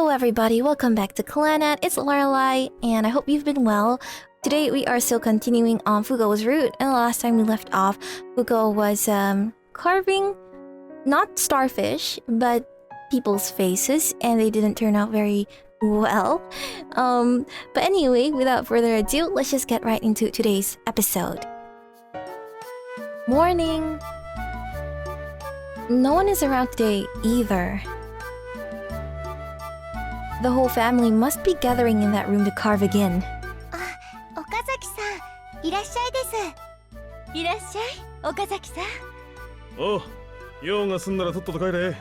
Hello everybody, welcome back to Clannad. It's Lorelei, and I hope you've been well. Today we are still continuing on Fuko's route, and the last time we left off, Fuko was carving not starfish, but people's faces, and they didn't turn out very well. But anyway, without further ado, let's just get right into today's episode. Morning! No one is around today either. The whole family must be gathering in that room to carve again. 岡崎さん、いらっしゃいです。いらっしゃい、岡崎さん。おう、用が済んだらとっとと帰れ。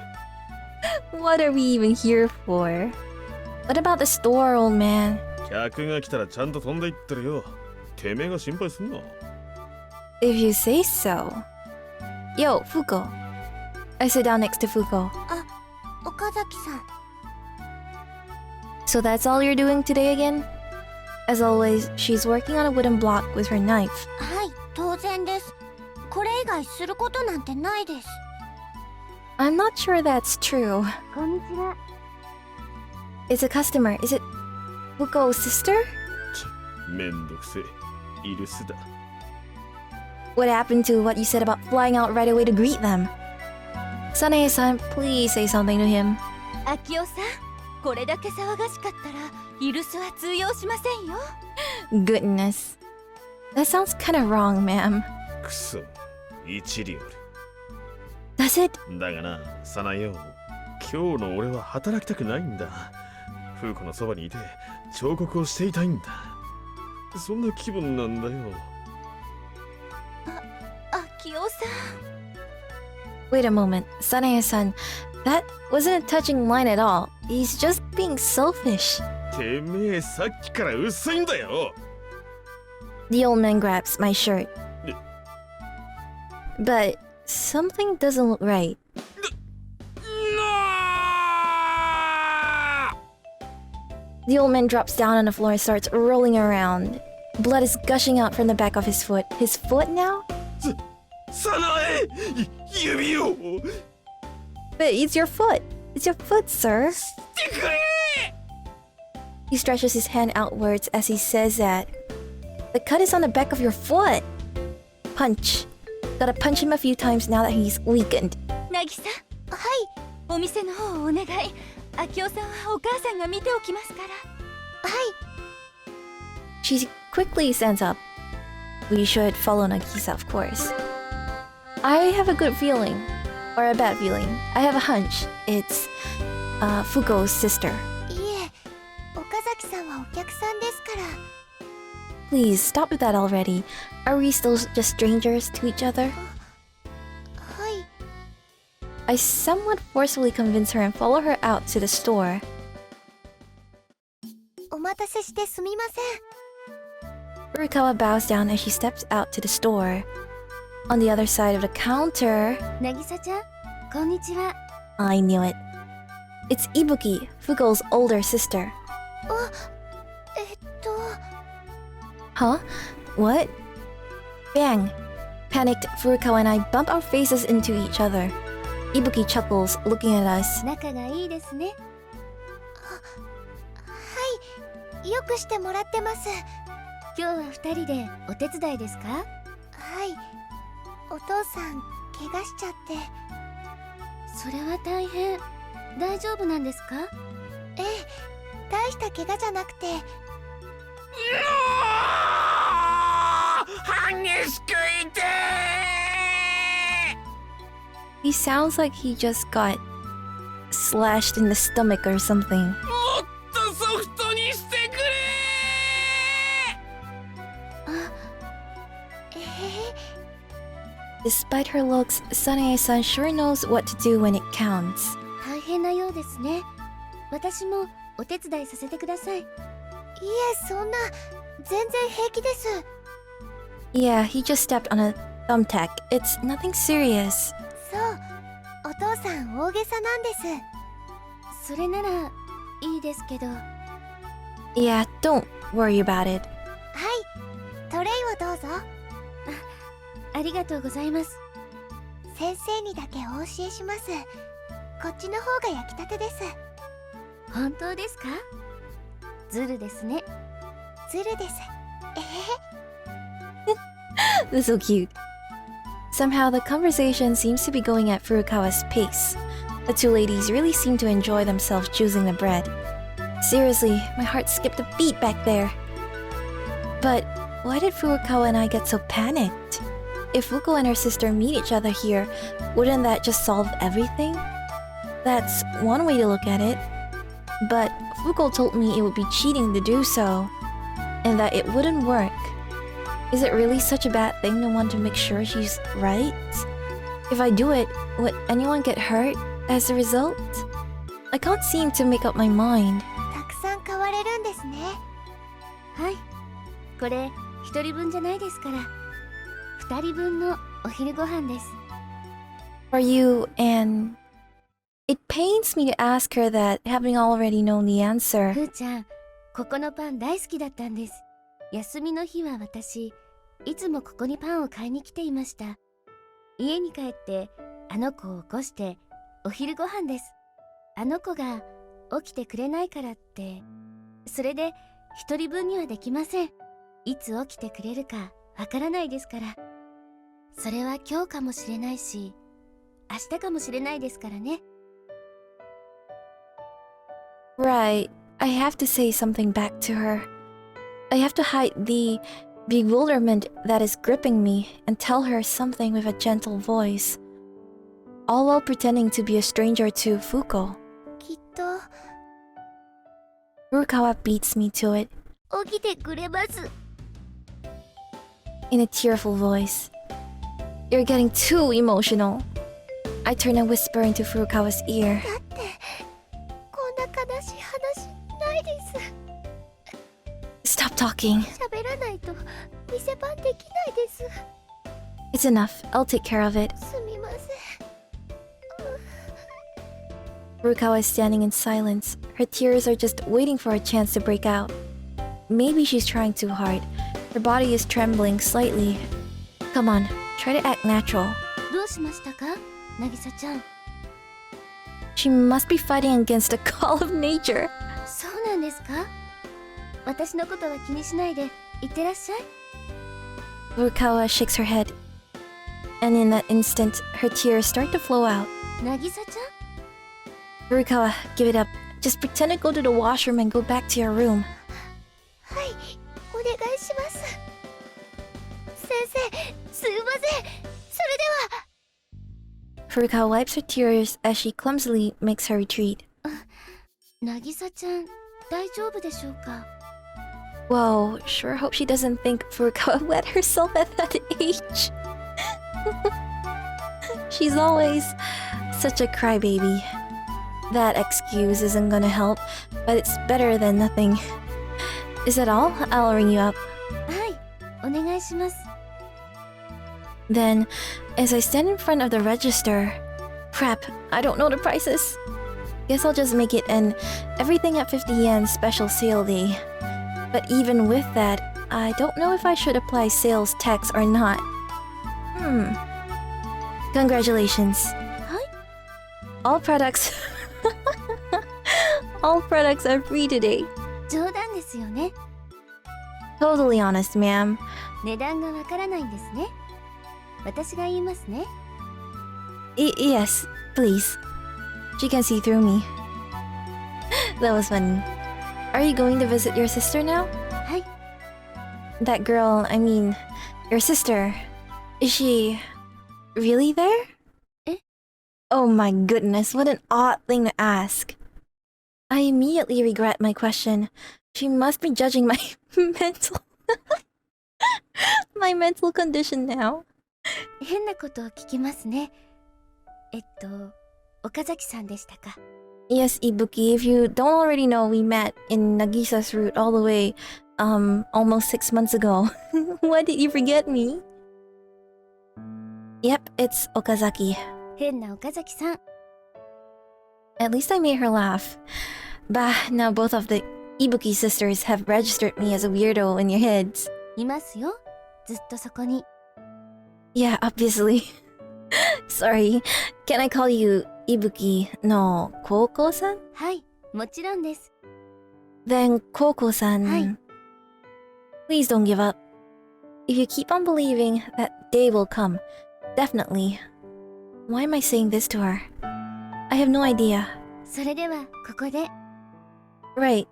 What are we even here for? What about the store, old man? 客が来たらちゃんと飛んでいってるよ。てめえが心配すんな。If you say so. Yo, Fuko. I sit down next to Fuko. あ、岡崎さん。So that's all you're doing today again? As always, she's working on a wooden block with her knife. はい、当然です。これ以外することなんてないです。I'm not sure that's true. こんにちは。It's a customer. Is it Fuko's sister? めんどくせえ。イルスだ。What happened to what you said about flying out right away to greet them? Sanae-san, please say something to him. 秋夫さん、これだけ騒がしかったらイルスは通用しませんよ。Goodness. That sounds kind of wrong, ma'am. くそ、一理ある。Does it? だがな、サナよ。今日の俺は働きたくないんだ。フーコのそばにいて彫刻をしていたいんだ。そんな気分なんだよ。秋夫さん。Wait a moment, Sanae-san. That wasn't a touching line at all. He's just being selfish. てめえさっきから薄いんだよ。The old man grabs my shirt. But something doesn't look right. The old man drops down on the floor and starts rolling around. Blood is gushing out from the back of his foot. His foot now? サナエ、指を。But it's your foot. It's your foot, sir. してくれ。He stretches his hand outwards as he says that. The cut is on the back of your foot. Punch. Gotta punch him a few times now that he's weakened. なぎさん。はい。お店の方をお願い。秋夫さんはお母さんが見ておきますから。はい。She quickly stands up. We should follow Nagisa, of course. I have a good feeling. Or a bad feeling. I have a hunch. It's, Fuko's sister. いえ、岡崎さんはお客さんですから。Please, stop with that already. Are we still just strangers to each other? はい。I somewhat forcefully convince her and follow her out to the store. お待たせしてすみません。 Furukawa bows down as she steps out to the store. On the other side of the counter... なぎさちゃん、こんにちは。I knew it. It's Ibuki, Fuko's older sister. あ、Huh? What? Bang! Panicked, Furukawa and I bump our faces into each other. Ibuki chuckles, looking at us. 仲がいいですね。はい、よくしてもらってます。今日は二人でお手伝いですか？はい。お父さん、怪我しちゃって。それは大変。大丈夫なんですか？ええ、大した怪我じゃなくて。激しくいて。He sounds like he just got slashed in the stomach or something. もっとソフトにしてくれ。Despite her looks, Sanae-san sure knows what to do when it counts. 大変なようですね。私もお手伝いさせてください。いえ、そんな、全然平気です。Yeah, he just stepped on a thumbtack. It's nothing serious. そう、お父さん大げさなんです。それならいいですけど。Yeah, don't worry about it. はい、トレイをどうぞ。ありがとうございます。先生にだけお教えします。こっちの方が焼きたてです。本当ですか？ズルですね。ズルです。This is so cute. Somehow the conversation seems to be going at Furukawa's pace. The two ladies really seem to enjoy themselves choosing the bread. Seriously, my heart skipped a beat back there. But why did Furukawa and I get so panicked? If Fuko and her sister meet each other here, wouldn't that just solve everything? That's one way to look at it. But Fuko told me it would be cheating to do so, and that it wouldn't work. Is it really such a bad thing to want to make sure she's right? If I do it, would anyone get hurt as a result? I can't seem to make up my mind. たくさん買われるんですね。はい。これ一人分じゃないですから。二人分のお昼ご飯です。For you, and it pains me to ask her that, having already known the answer. ふーちゃん、ここのパン大好きだったんです。休みの日は私、いつもここにパンを買いに来ていました。家に帰ってあの子を起こしてお昼ご飯です。あの子が起きてくれないからって、それで一人分にはできません。いつ起きてくれるかわからないですから。それは今日かもしれないし、明日かもしれないですからね。Right, I have to say something back to her. I have to hide the bewilderment that is gripping me and tell her something with a gentle voice, all while pretending to be a stranger to Fuko. きっと Furukawa beats me to it 起きてくれます。 in a tearful voice. You're getting too emotional. I turn and whisper into Furukawa's ear. だってこんな悲しい話ないです。 Stop talking. 喋らないと店番できないです。 It's enough. I'll take care of it. すみません。 Furukawa is standing in silence. Her tears are just waiting for a chance to break out. Maybe she's trying too hard. Her body is trembling slightly. Come on, try to act natural. どうしましたか、なぎさちゃん。 She must be fighting against the call of nature. そうなんですか？私のことは気にしないでいってらっしゃい。 Furukawa shakes her head. And in that instant, her tears start to flow out. なぎさちゃん、 Furukawa, give it up. Just pretend to go to the washroom and go back to your room. はい、お願いします。先生、すいません。それでは。 Furukawa wipes her tears as she clumsily makes her retreat. なぎさちゃん、大丈夫でしょうか？ Whoa, sure hope she doesn't think Furukawa wet herself at that age. She's always such a crybaby. That excuse isn't gonna help, but it's better than nothing. Is that all? I'll ring you up. はい、お願いします。 Then, as I stand in front of the register, crap, I don't know the prices. Guess I'll just make it an everything at 50 yen special sale day. But even with that, I don't know if I should apply sales tax or not. Congratulations. はい、 All products all products are free today. 冗談ですよね。 Totally honest, ma'am. 値段がわからないんですね。私が言いますね。 Yes, please. She can see through me. That was funny. Are you going to visit your sister now? はい、 That girl, I mean, your sister. Is she really there? Eh? Oh my goodness, what an odd thing to ask. I immediately regret my question. She must be judging my mental my mental condition now. 変なことを聞きますね。岡崎さんでしたか？ Yes, Ibuki, if you don't already know, we met in Nagisa's route all the way, almost 6 months ago. Why did you forget me? Yep, it's Okazaki. 変な岡崎さん。 At least I made her laugh. Bah, now both of the Ibuki sisters have registered me as a weirdo in your heads. いますよ。ずっとそこに。 Yeah, obviously. Sorry, can I call you Ibuki no Kouko-san? はい、もちろんです。 Then Kouko-san, Hi. please don't give up. If you keep on believing, that day will come. Definitely. Why am I saying this to her? I have no idea. それではここで。 Right.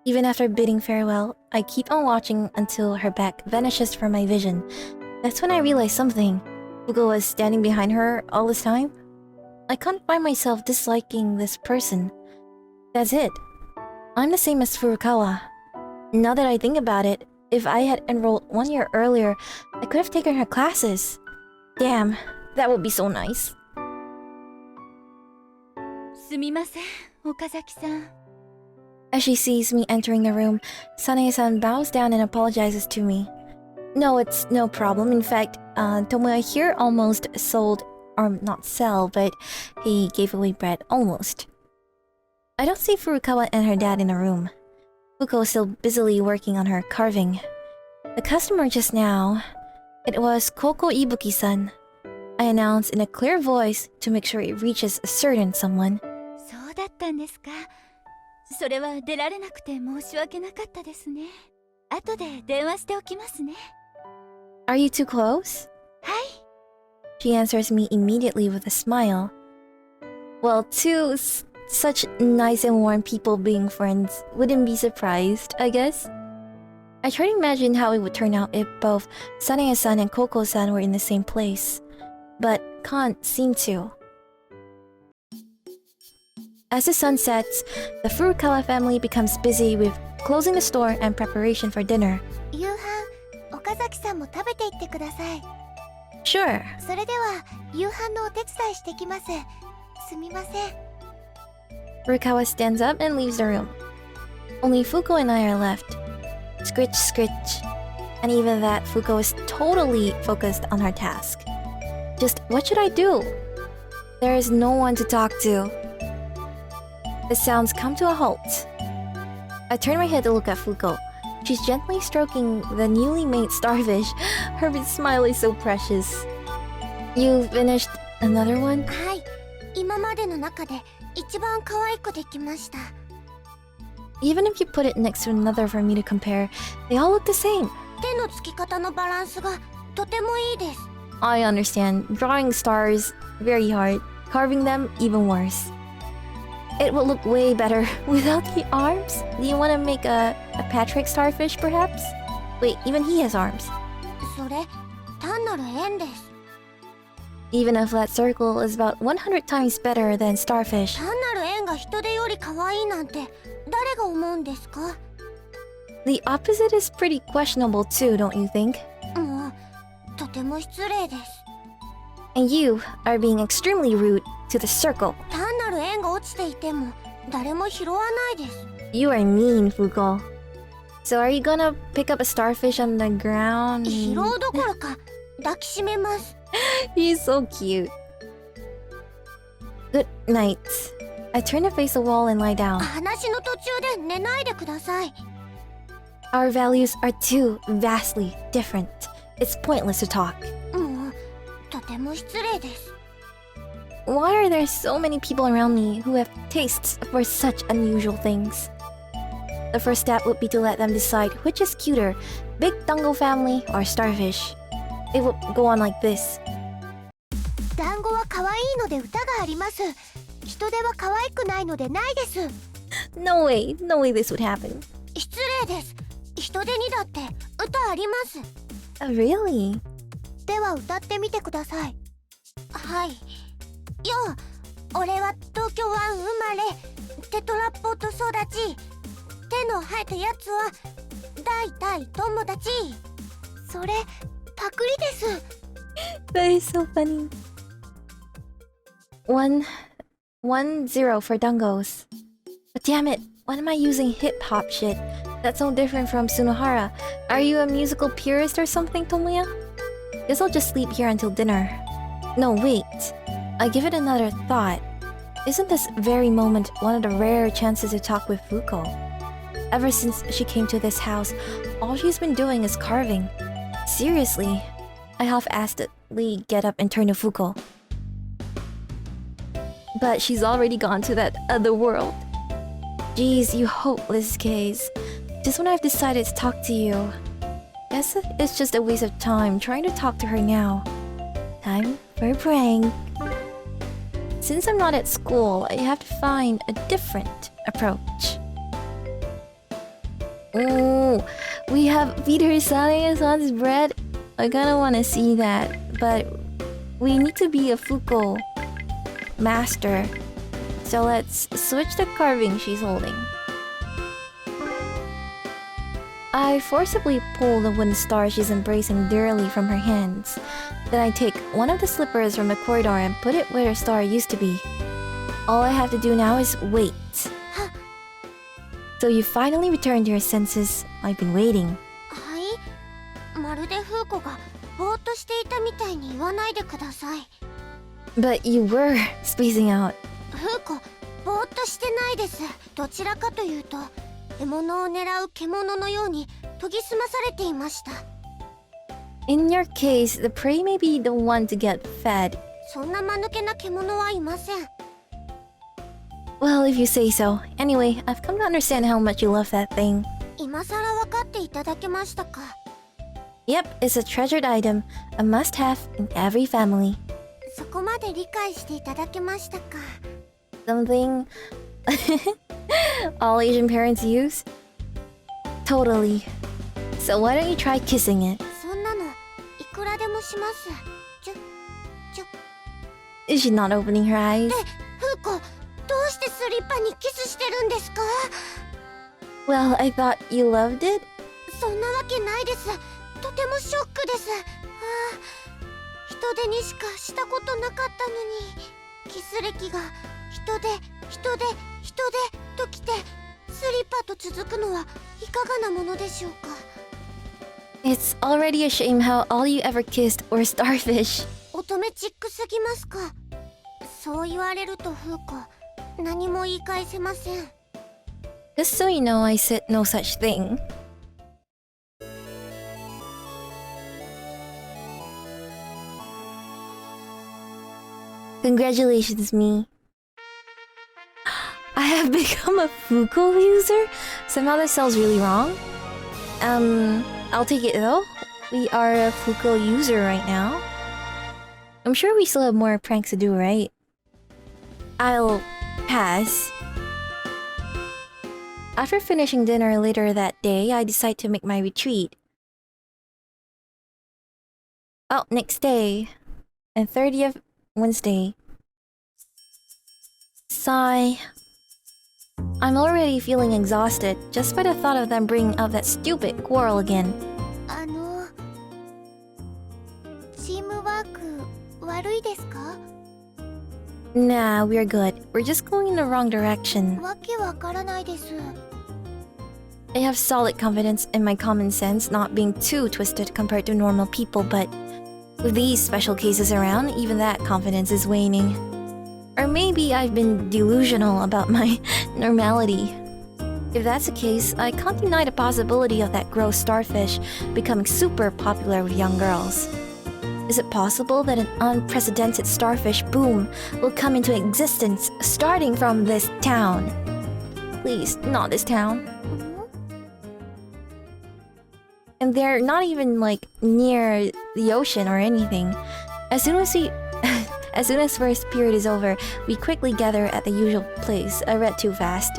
Even after bidding farewell, I keep on watching until her back vanishes from my vision. That's when I realized something. Fuko was standing behind her all this time. I can't find myself disliking this person. That's it. I'm the same as Furukawa. Now that I think about it, if I had enrolled 1 year earlier, I could have taken her classes. Damn, that would be so nice. すみません、岡崎さん。 As she sees me entering the room, Sanae-san bows down and apologizes to me. No, it's no problem. In fact, Tomoya here almost sold, or not sell, but he gave away bread almost. I don't see Furukawa and her dad in the room. Fuko is still busily working on her carving. The customer just now, it was Kouko Ibuki-san. I announced in a clear voice to make sure it reaches a certain someone. そうだったんですか。それは出られなくて申し訳なかったですね。後で電話しておきますね。 Are you too close? はい。 She answers me immediately with a smile. Well, such nice and warm people being friends, wouldn't be surprised, I guess. I try to imagine how it would turn out if both Sanae-san and Kouko-san were in the same place, but can't seem to. As the sun sets, the Furukawa family becomes busy with closing the store and preparation for dinner. 夕飯、岡崎さんも食べていってください。 Sure. それでは夕飯のお手伝いしてきます。すみません。 Furukawa stands up and leaves the room. Only Fuko and I are left. Scritch, scritch. And even that, Fuko is totally focused on her task. Just what should I do? There is no one to talk to. The sounds come to a halt. I turn my head to look at Fuko. She's gently stroking the newly made starfish. Her smile is so precious. You finished another one? はい、今までの中で一番可愛くできました。 Even if you put it next to another for me to compare, they all look the same. 手のつき方のバランスがとてもいいです。 I understand. Drawing stars, very hard. Carving them, even worse. It would look way better without the arms. Do you want to make a Patrick starfish, perhaps? Wait, even he has arms. それ、単なる円です。 Even a flat circle is about 100 times better than starfish. 単なる円が人手より可愛いなんて誰が思うんですか？ The opposite is pretty questionable too, don't you think? もう、とても失礼です。 And you are being extremely rude to the circle. 単なる円が落ちていても誰も拾わないです。 You are mean, Fuko. So are you gonna pick up a starfish on the ground? 拾うどころか抱きしめます。 He's so cute. Good night. I turn to face the wall and lie down. 話の途中で寝ないでください。 Our values are too vastly different. It's pointless to talk. もう、とても失礼です。 Why are there so many people around me who have tastes for such unusual things? The first step would be to let them decide which is cuter, big dango family or starfish. It would go on like this. 団子は可愛いので歌があります。人手は可愛くないのでないです。 No way this would happen. 失礼です。人手にだって歌あります。 Really? では歌ってみてください。はい。よう、俺は東京湾生まれ、テトラポット育ち、手の生えたやつは大体友達。それパクリです。 That is so funny. 1-0 for dungos. But damn it, why am I using hip-hop shit? That's so different from Sunohara. Are you a musical purist or something, Tomoya? Guess I'll just sleep here until dinner. No, wait. I give it another thought. Isn't this very moment one of the rare chances to talk with Fuko? Ever since she came to this house, all she's been doing is carving. Seriously, I half-assedly get up and turn to Fuko. But she's already gone to that other world. Geez, you hopeless case. Just when I've decided to talk to you. Guess it's just a waste of time trying to talk to her now. Time for a prank. Since I'm not at school, I have to find a different approach. Oh, we have Thurs Sun's bread. I kinda wanna see that, but we need to be a Fuko master. So let's switch the carving she's holding. I forcibly pull the wooden star she's embracing dearly from her hands. Then I take one of the slippers from the corridor and put it where her star used to be. All I have to do now is wait. So you finally returned to your senses. I've been waiting. はい、まるでフーコがぼーっとしていたみたいに言わないでください。 But you were spacing out. フーコ、ぼーっとしてないです。どちらかというと、獲物を狙う獣のように研ぎ澄まされていました。 In your case, the prey may be the one to get fed. そんな間抜けな獣はいません。 Well, if you say so. Anyway, I've come to understand how much you love that thing. 今さら分かっていただけましたか。 Yep, it's a treasured item, a must-have in every family. そこまで理解していただけましたか。 Something all Asian parents use? Totally. So why don't you try kissing it? そんなのいくらでもします。Is she not opening her eyes? フーコ、どうしてスリッパにキスしてるんですか？ Well, I thought you loved it? そんなわけないです。とてもショックです。人手にしかしたことなかったのに、キス歴が人手ときて、スリッパと続くのはいかがなものでしょうか。 It's already a shame how all you ever kissed were starfish. 乙女チックすぎますか。そう言われるとフーコ、何も言い返せません。 Just so you know, I said no such thing. Congratulations, me. I have become a Fuko user? Somehow that sounds really wrong. I'll take it though. We are a Fuko user right now. I'm sure we still have more pranks to do, right? I'll pass. After finishing dinner later that day, I decide to make my retreat. Oh, next day. And 30th Wednesday. Sigh. I'm already feeling exhausted just by the thought of them bringing up that stupid quarrel again. チームワーク悪いですか？ Nah, we're good. We're just going in the wrong direction. わけわからないです。 I have solid confidence in my common sense not being too twisted compared to normal people, but with these special cases around, even that confidence is waning. Or maybe I've been delusional about my normality. If that's the case, I can't deny the possibility of that gross starfish becoming super popular with young girls. Is it possible that an unprecedented starfish boom will come into existence starting from this town? Please, not this town. And they're not even like near the ocean or anything. As soon as first period is over, we quickly gather at the usual place. I read too fast.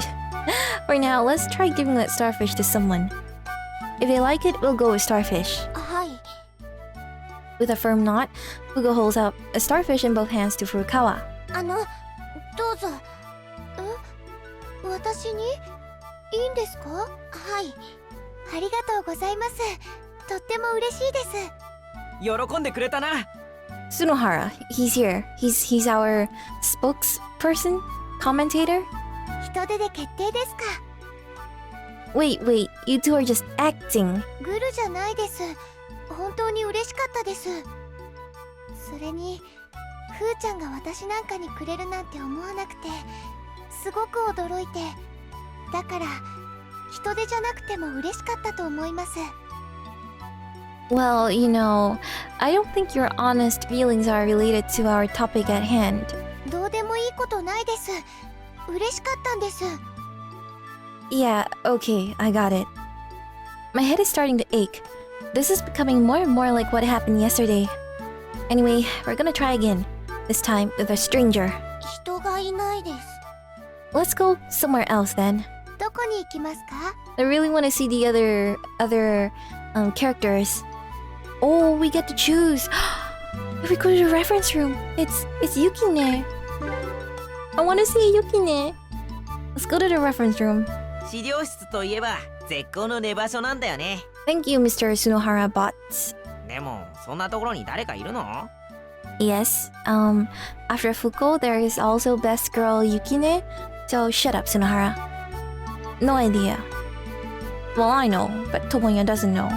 For now, let's try giving that starfish to someone. If they like it, we'll go with starfish. はい。 With a firm knot, Fuko holds out a starfish in both hands to Furukawa. どうぞ。私にいいんですか？はい。ありがとうございます。とっても嬉しいです。喜んでくれたな。 Tsunohara, he's here. He's our spokesperson? Commentator? 人手で決定ですか？ Wait, you two are just acting. グルじゃないです。本当に嬉しかったです。それに、ふーちゃんが私なんかにくれるなんて思わなくて、すごく驚いて、だから人手じゃなくても嬉しかったと思います。 Well, you know, I don't think your honest feelings are related to our topic at hand. どうでもいいことないです。嬉しかったんです。Yeah, okay, I got it. My head is starting to ache. This is becoming more and more like what happened yesterday. Anyway, we're gonna try again. This time with a stranger. 人がいないです。 Let's go somewhere else then. どこに行きますか？ I really want to see the other characters. Oh, we get to choose. If we go to the reference room, it's Yukine. I want to see Yukine. Let's go to the reference room. 資料室といえば絶好の寝場所なんだよね。 Thank you, Mr. Sunohara Bots. でもそんなところに誰かいるの？ Yes. After Fuko, there is also best girl Yukine. So shut up, Sunohara. No idea. Well, I know, but Tomoya doesn't know.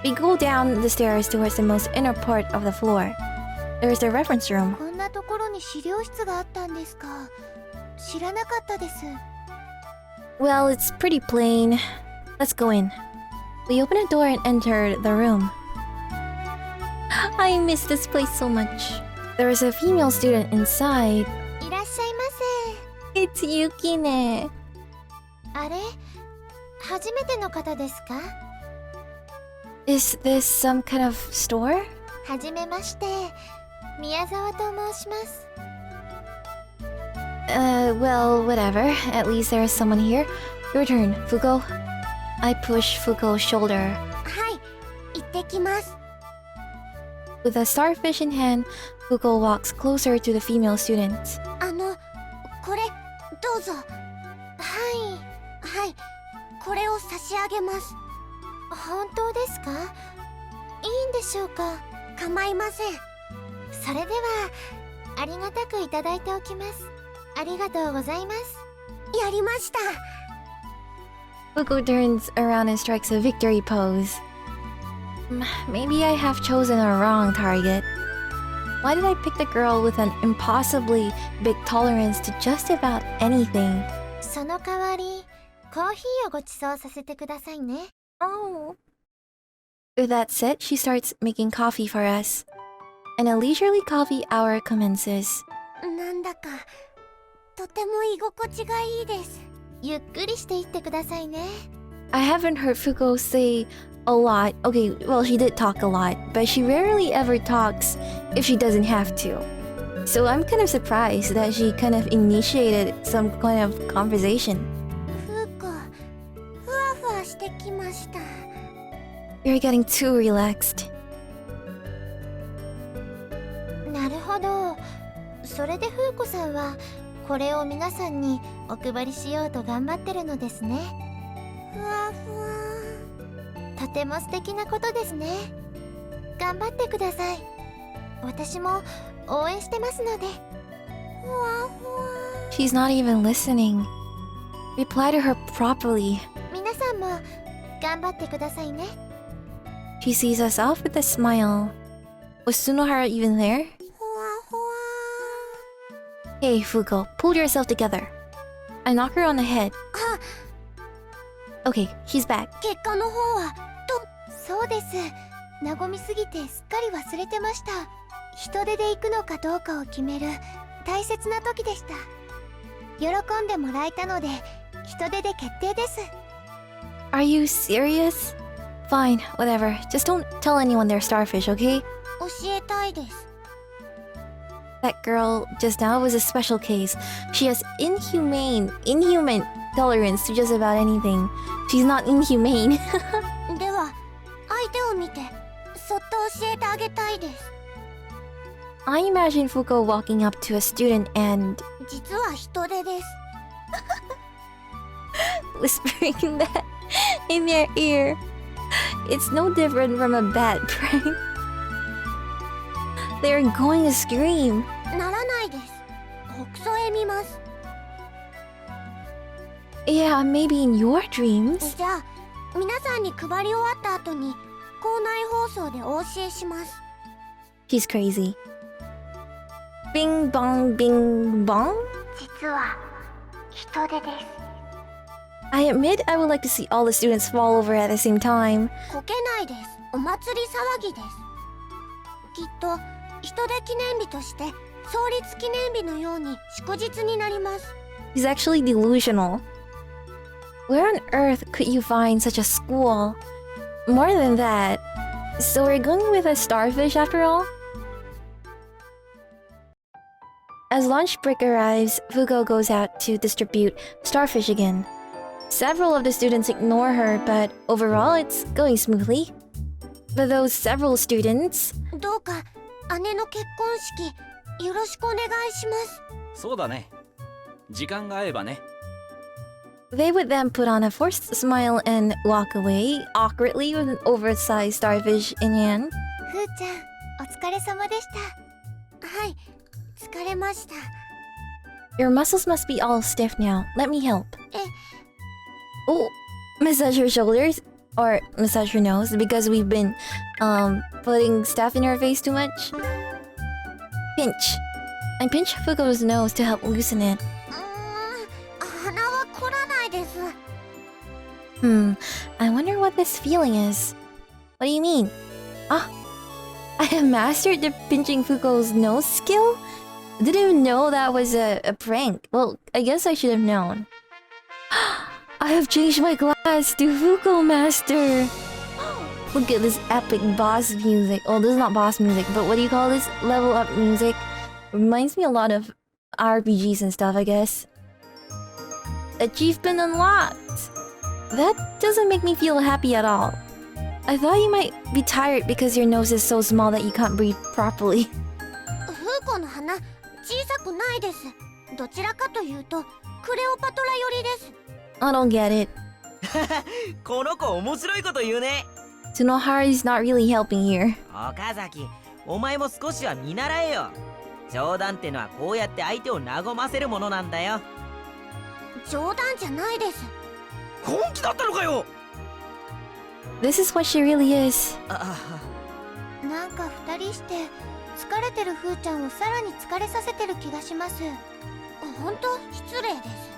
We go down the stairs towards the most inner part of the floor. There is the reference room. こんなところに資料室があったんですか？知らなかったです。 Well, it's pretty plain. Let's go in. We open a door and enter the room. I miss this place so much. There is a female student inside. いらっしゃいま It's Yukine. せ。あれ？初めての方ですか？ Is this some kind of store? はじめまして。宮沢と申します。 Well, whatever. At least there is someone here. Your turn, Fuko. I push Fuko's shoulder. はい、行ってきます。 With a starfish in hand, Fuko walks closer to the female student. これどうぞ。はい。はい、これを差し上げます。本当ですか？いいんでしょうか？構いません。それではありがたくいただいておきます。ありがとうございます。やりました。 Fuko turns around and strikes a victory pose. Maybe I have chosen a wrong target. Why did I pick the girl with an impossibly big tolerance to just about anything? その代わりコーヒーをご馳走させてくださいね。 Oh. With that said, she starts making coffee for us. And a leisurely coffee hour commences. なんだかとても居心地がいいです。ゆっくりしていってくださいね。 I haven't heard Fuko say a lot. Okay, well, she did talk a lot, but she rarely ever talks if she doesn't have to. So I'm kind of surprised that she kind of initiated some kind of conversation. ふうこ、ふわふわしてきました。 You're getting too relaxed. なるほど。それで風子さんはこれを皆さんにお配りしようと頑張ってるのですね。ふわふわ。とても素敵なことですね。頑張ってください。私も応援してますので。ふわふわ。 She's not even listening. Reply to her properly. 皆さんも頑張ってくださいね。 She sees us off with a smile. Was Sunohara even there? ふわふわ。 Hey, Fuko, pull yourself together. I knock her on the head. Okay, she's back. 結果の方はそうです。和みすぎてすっかり忘れてました。人手で行くのかどうかを決める大切な時でした。喜んでもらえたので人手で決定です。 Are you serious? Fine, whatever. Just don't tell anyone they're starfish, okay? 教えたいです。 That girl just now was a special case. She has inhuman tolerance to just about anything. She's not inhumane. では相手を見てそっと教えてあげたいです。 I imagine Fuko walking up to a student and 実は人手です。 whispering that in their ear. It's no different from a bad prank. They're going to scream. ならないです。北総へ見ます。 Yeah, maybe in your dreams. じゃあ皆さんに配り終わった後に校内放送でお教えします。 She's crazy. Bing bong, bing bong? 実は人手です。 I admit I would like to see all the students fall over at the same time. こけないです。お祭り騒ぎです。きっと人手記念日として創立記念日のように祝日になります。 He's actually delusional. Where on earth could you find such a school? More than that, so we're going with a starfish after all? As lunch break arrives, Fuko goes out to distribute starfish again. Several of the students ignore her, but overall it's going smoothly. But those several students... どうか姉の結婚式よろしくお願いします。そうだね。時間が合えばね。They would then put on a forced smile and walk away, awkwardly with an oversized starfish in hand. ふーちゃん、お疲れ様でした。はい、疲れました。Your muscles must be all stiff now. Let me help. え、 Oh, massage her shoulders or massage her nose because we've been putting stuff in her face too much. Pinch. I pinch Fuko's nose to help loosen it. 鼻は凝らないです。I wonder what this feeling is. What do you mean? Ah, I have mastered the pinching Fuko's nose skill? Didn't even know that was a prank. Well, I guess I should have known. I have changed my class to Fuko Master. Look at this epic boss music. Oh, this is not boss music, but what do you call this? Level up music. Reminds me a lot of RPGs and stuff, I guess. Achievement unlocked. That doesn't make me feel happy at all. I thought you might be tired because your nose is so small that you can't breathe properly. フーコの鼻、小さくないです。どちらかというと、クレオパトラ寄りです。I don't get it. この子面白いこと言うね。 Tsunohara is not really helping here. 岡崎、お前も少しは見習えよ。冗談ってのはこうやって相手を和ませるものなんだよ。冗談じゃないです。本気だったのかよ。 This is what she really is. なんか二人して疲れてるふーちゃんをさらに疲れさせてる気がします。本当失礼です。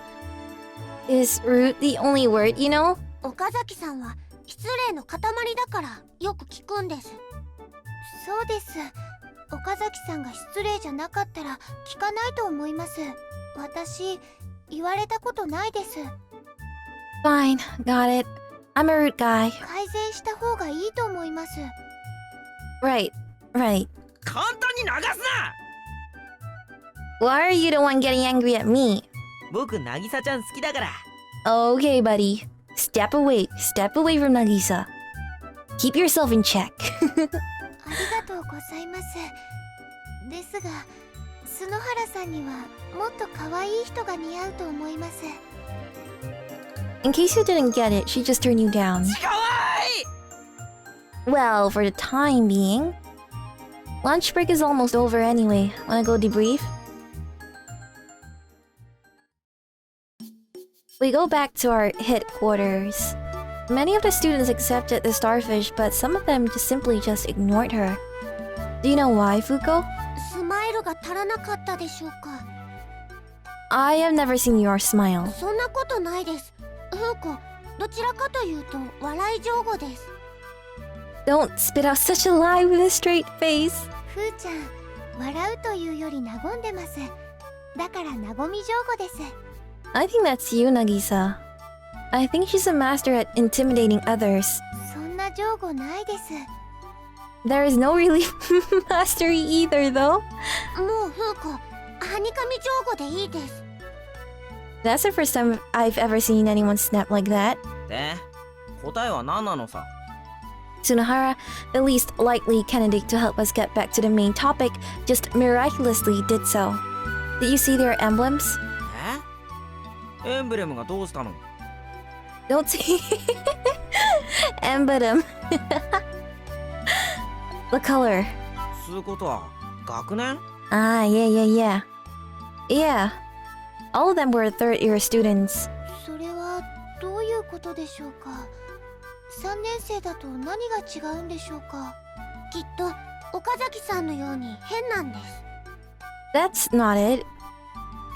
Is rude the only word, you know? 岡崎さんは失礼の塊だからよく聞くんです。そうです。岡崎さんが失礼じゃなかったら聞かないと思います。私言われたことないです。 Fine, got it. I'm a rude guy. 改善した方がいいと思います。 Right, right. 簡単に流すな。 Why are you the one getting angry at me? 僕渚ちゃん好きだから。 Okay, buddy. Step away from Nagisa. Keep yourself in check. ありがとうございます。ですが、角原さんにはもっと可愛い人が似合うと思います。 In case you didn't get it, she just turned you down. かわいい。 Well, for the time being. Lunch break is almost over anyway. Wanna go debrief? We go back to our headquarters. Many of the students accepted the starfish, but some of them just ignored her. Do you know why, Fuko? スマイルが足らなかったでしょうか。 I have never seen your smile. そんなことないです。フーコ、どちらかというと笑い上手です。 Don't spit out such a lie with a straight face. ふーちゃん、笑うというより和んでます。だから和み上手です。 I think that's you, Nagisa. I think she's a master at intimidating others. そんな上手ないです。 There is no really mastery either, though. もうフーコ、はにかみ上手でいいです。 That's the first time I've ever seen anyone snap like that. で、答えは何なのさ。 Tsunohara, the least likely candidate to help us get back to the main topic, just miraculously did so. Did you see their emblems? エンブレムがどうしたの？ Don't see emblem. The color. つうことは学年？ Ah, yeah. Yeah. All of them were third year students. それはどういうことでしょうか。3年生だと何が違うんでしょうか。きっと岡崎さんのように変なんです。 That's not it.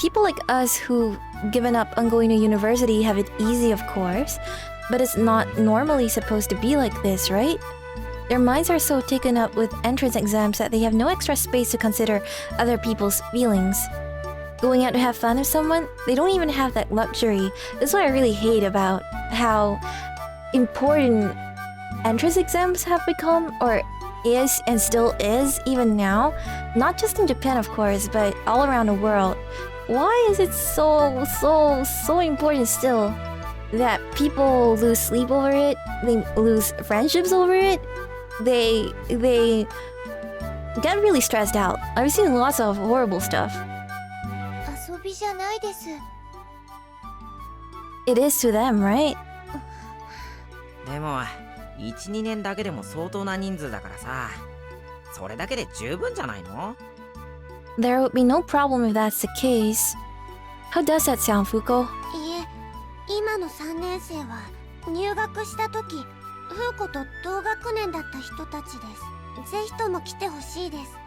People like us who've given up on going to university have it easy, of course, but it's not normally supposed to be like this, right? Their minds are so taken up with entrance exams that they have no extra space to consider other people's feelings. going out to have fun with someone, they don't even have that luxury. That's what I really hate about how important entrance exams have become, or is and still is even now. Not just in Japan, of course, but all around the world. Why is it so important still that people lose sleep over it? They lose friendships over it? They get really stressed out. I've seen lots of horrible stuff. 遊びじゃないです。 It is to them, right? でも1、2年だけでも相当な人数だからさ、それだけで十分じゃないの？ There would be no problem if that's the case. How does that sound, Fuko? いえ、今の3年生は入学した時、フーコと同学年だった人たちです。ぜひとも来てほしいです。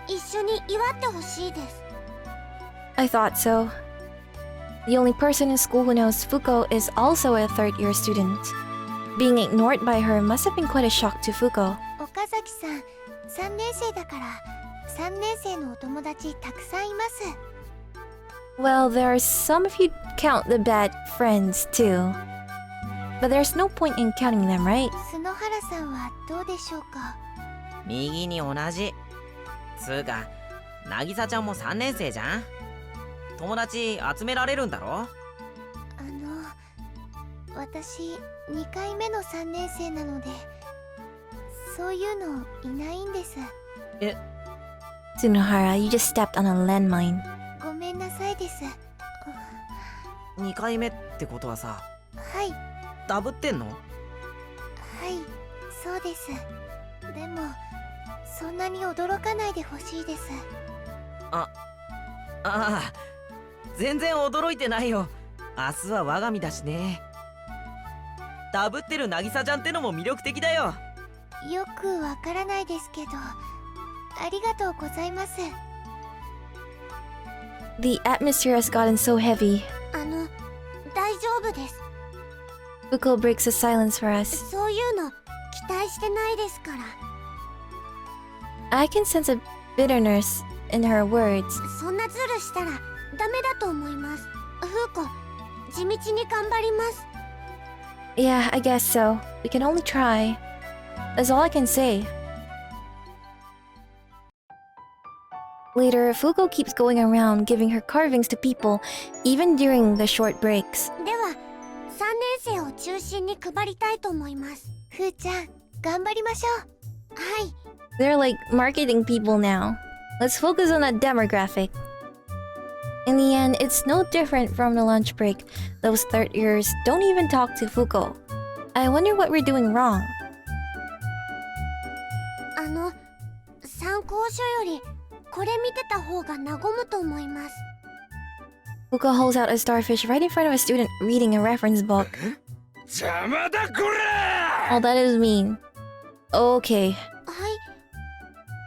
一緒に祝ってほしいです。 I thought so. The only person in school who knows Fuko is also a third-year student. Being ignored by her must have been quite a shock to Fuko. 岡崎さん、3年生だから3年生のお友達たくさんいます。 Well, there are some if you count the bad friends too. But there's no point in counting them, right? 篠原さんはどうでしょうか？右に同じ。つうか、渚ちゃんも3年生じゃん。友達集められるんだろ？私2回目の3年生なので、そういうのいないんです。え？ Tsunohara, you just stepped on a landmine. ごめんなさいです。2回目ってことはさ、はい、ダブってんの？はい、そうです。でもそんなに驚かないでほしいです。ああ、全然驚いてないよ。明日は我が身だしね。ダブってる渚ちゃんってのも魅力的だよ。よくわからないですけど、ありがとうございます。 The atmosphere has gotten so heavy. 大丈夫です。 Fuko breaks the silence for us. そういうの期待してないですから。 I can sense a bitterness in her words. そんなズルしたらダメだと思います。フーコ、地道に頑張ります。 Yeah, I guess so. We can only try. That's all I can say. Later, Fuko keeps going around giving her carvings to people, even during the short breaks. では、3年生を中心に配りたいと思います。ふーちゃん、頑張りましょう。はい。 They're like marketing people now. Let's focus on that demographic. In the end, it's no different from the lunch break. Those third years don't even talk to Fuko. I wonder what we're doing wrong. 参考書よりこれ見てた方が和むと思います。 Fuko holds out a starfish right in front of a student reading a reference book. 邪魔だこら！ Oh, that is mean. Okay, は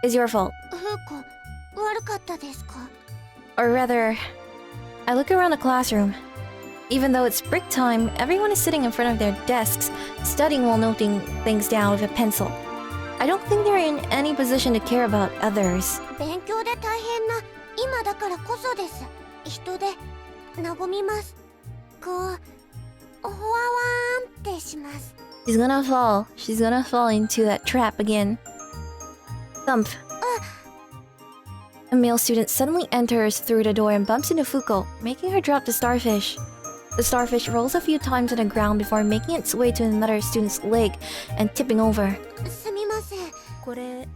い、 it's your fault. フーコ、悪かったですか？ Or rather, I look around the classroom. Even though it's break time, everyone is sitting in front of their desks, studying while noting things down with a pencil. I don't think they're in any position to care about others. 勉強で大変な今だからこそです。人で和みます。こう、おわわーんってします。 She's gonna fall. She's gonna fall into that trap again. Thump. A male student suddenly enters through the door and bumps into Fuko, making her drop the starfish. The starfish rolls a few times on the ground before making its way to another student's leg and tipping over. すみません。これ、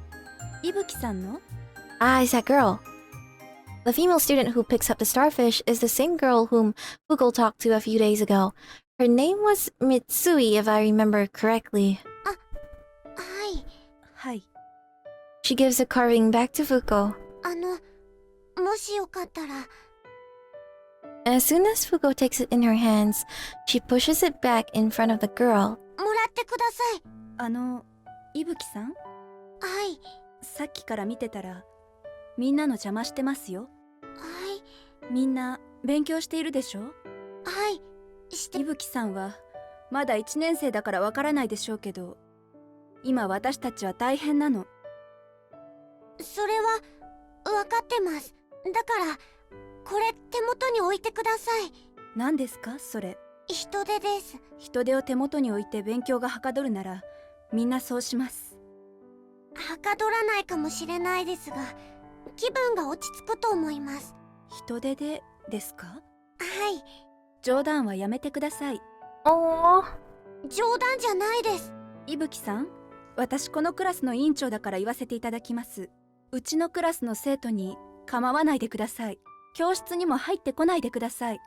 いぶきさんの？ Ah, it's that girl. The female student who picks up the starfish is the same girl whom Fuko talked to a few days ago. Her name was Mitsui, if I remember correctly. はい。はい。 She gives the carving back to Fuko. もしよかったら。 As soon as Fuko takes it in her hands, she pushes it back in front of the girl. もらってください。いぶきさん？はい。さっきから見てたら、みんなの邪魔してますよ。はい。みんな勉強しているでしょ？はい。して。いぶきさんはまだ1年生だからわからないでしょうけど、今私たちは大変なの。それは分かってます。だからこれ手元に置いてください。何ですかそれ？人手です。人手を手元に置いて勉強がはかどるならみんなそうします。はかどらないかもしれないですが、気分が落ち着くと思います。人手ですか？はい。冗談はやめてください。Oh. 冗談じゃないです。いぶきさん、私このクラスの委員長だから言わせていただきます。うちのクラスの生徒に構わないでください。教室にも入ってこないでください。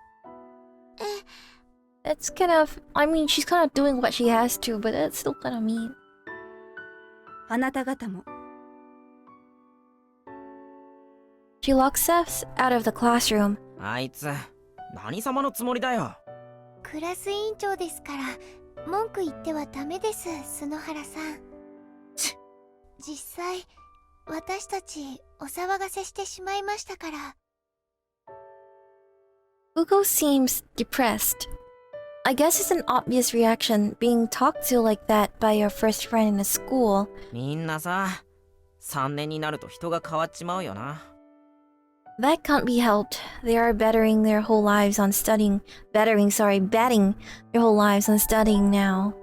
It's kind of, I mean, she's kind of doing what she has to, but it's still kind of mean. あなた方も。She locks us out of the classroom. あいつ何様のつもりだよ。クラス委員長ですから文句言ってはダメです、篠原さん。実際私たちお騒がせしてしまいましたから。Fuko seems depressed. I guess it's an obvious reaction being talked to like that by your first friend in the school. みんなさ、3年になると人が変わっちまうよな。That can't be helped. They are betting their whole lives on studying. Betting their whole lives on studying now.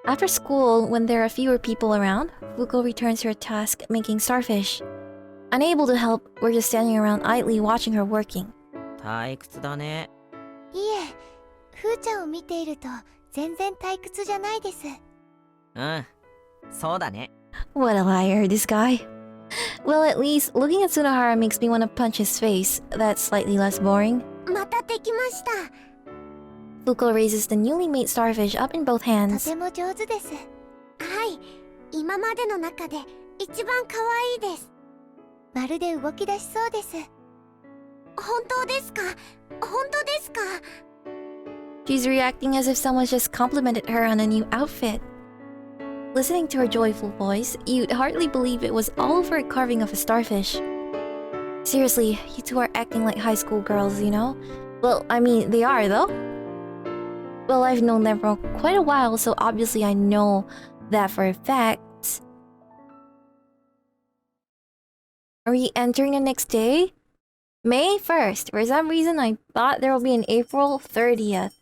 After school, when there are fewer people around, Fuko returns to her task making starfish. Unable to help, we're just standing around idly watching her working. 退屈だね。いえ、ふーちゃんを見ていると全然退屈じゃないです。うん、そうだね。What a liar, this guy. Well, at least looking at Tsunohara makes me want to punch his face. That's slightly less boring. またできました。Fuko raises the newly made starfish up in both と hands. ても上手です。はい。今までの中で一番可愛いです。まるで動き出しそうです。本当ですか？本当ですか？ She's reacting as if someone just complimented her on a new outfit. Listening to her joyful voice, you'd hardly believe it was all over a carving of a starfish. Seriously, you two are acting like high school girls, you know? Well, I mean, they are, though. Well, I've known them for quite a while, so obviously I know that for a fact. Are we entering the next day? May 1st. For some reason, I thought there will be an April 30th.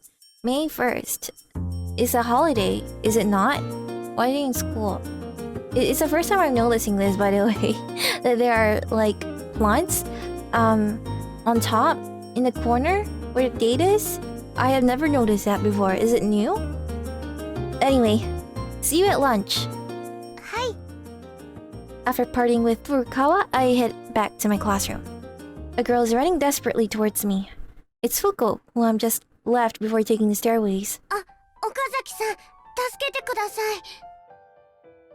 May 1st. It's a holiday, is it not? Why are they in school? It's the first time I'm noticing this, by the way. That there are, like, plants on top, in the corner, where the date is. I have never noticed that before. Is it new? Anyway, see you at lunch. はい。 After parting with Furukawa, I head back to my classroom. A girl is running desperately towards me. It's Fuko, who I'm just left before taking the stairways. 岡崎さん、助けてください。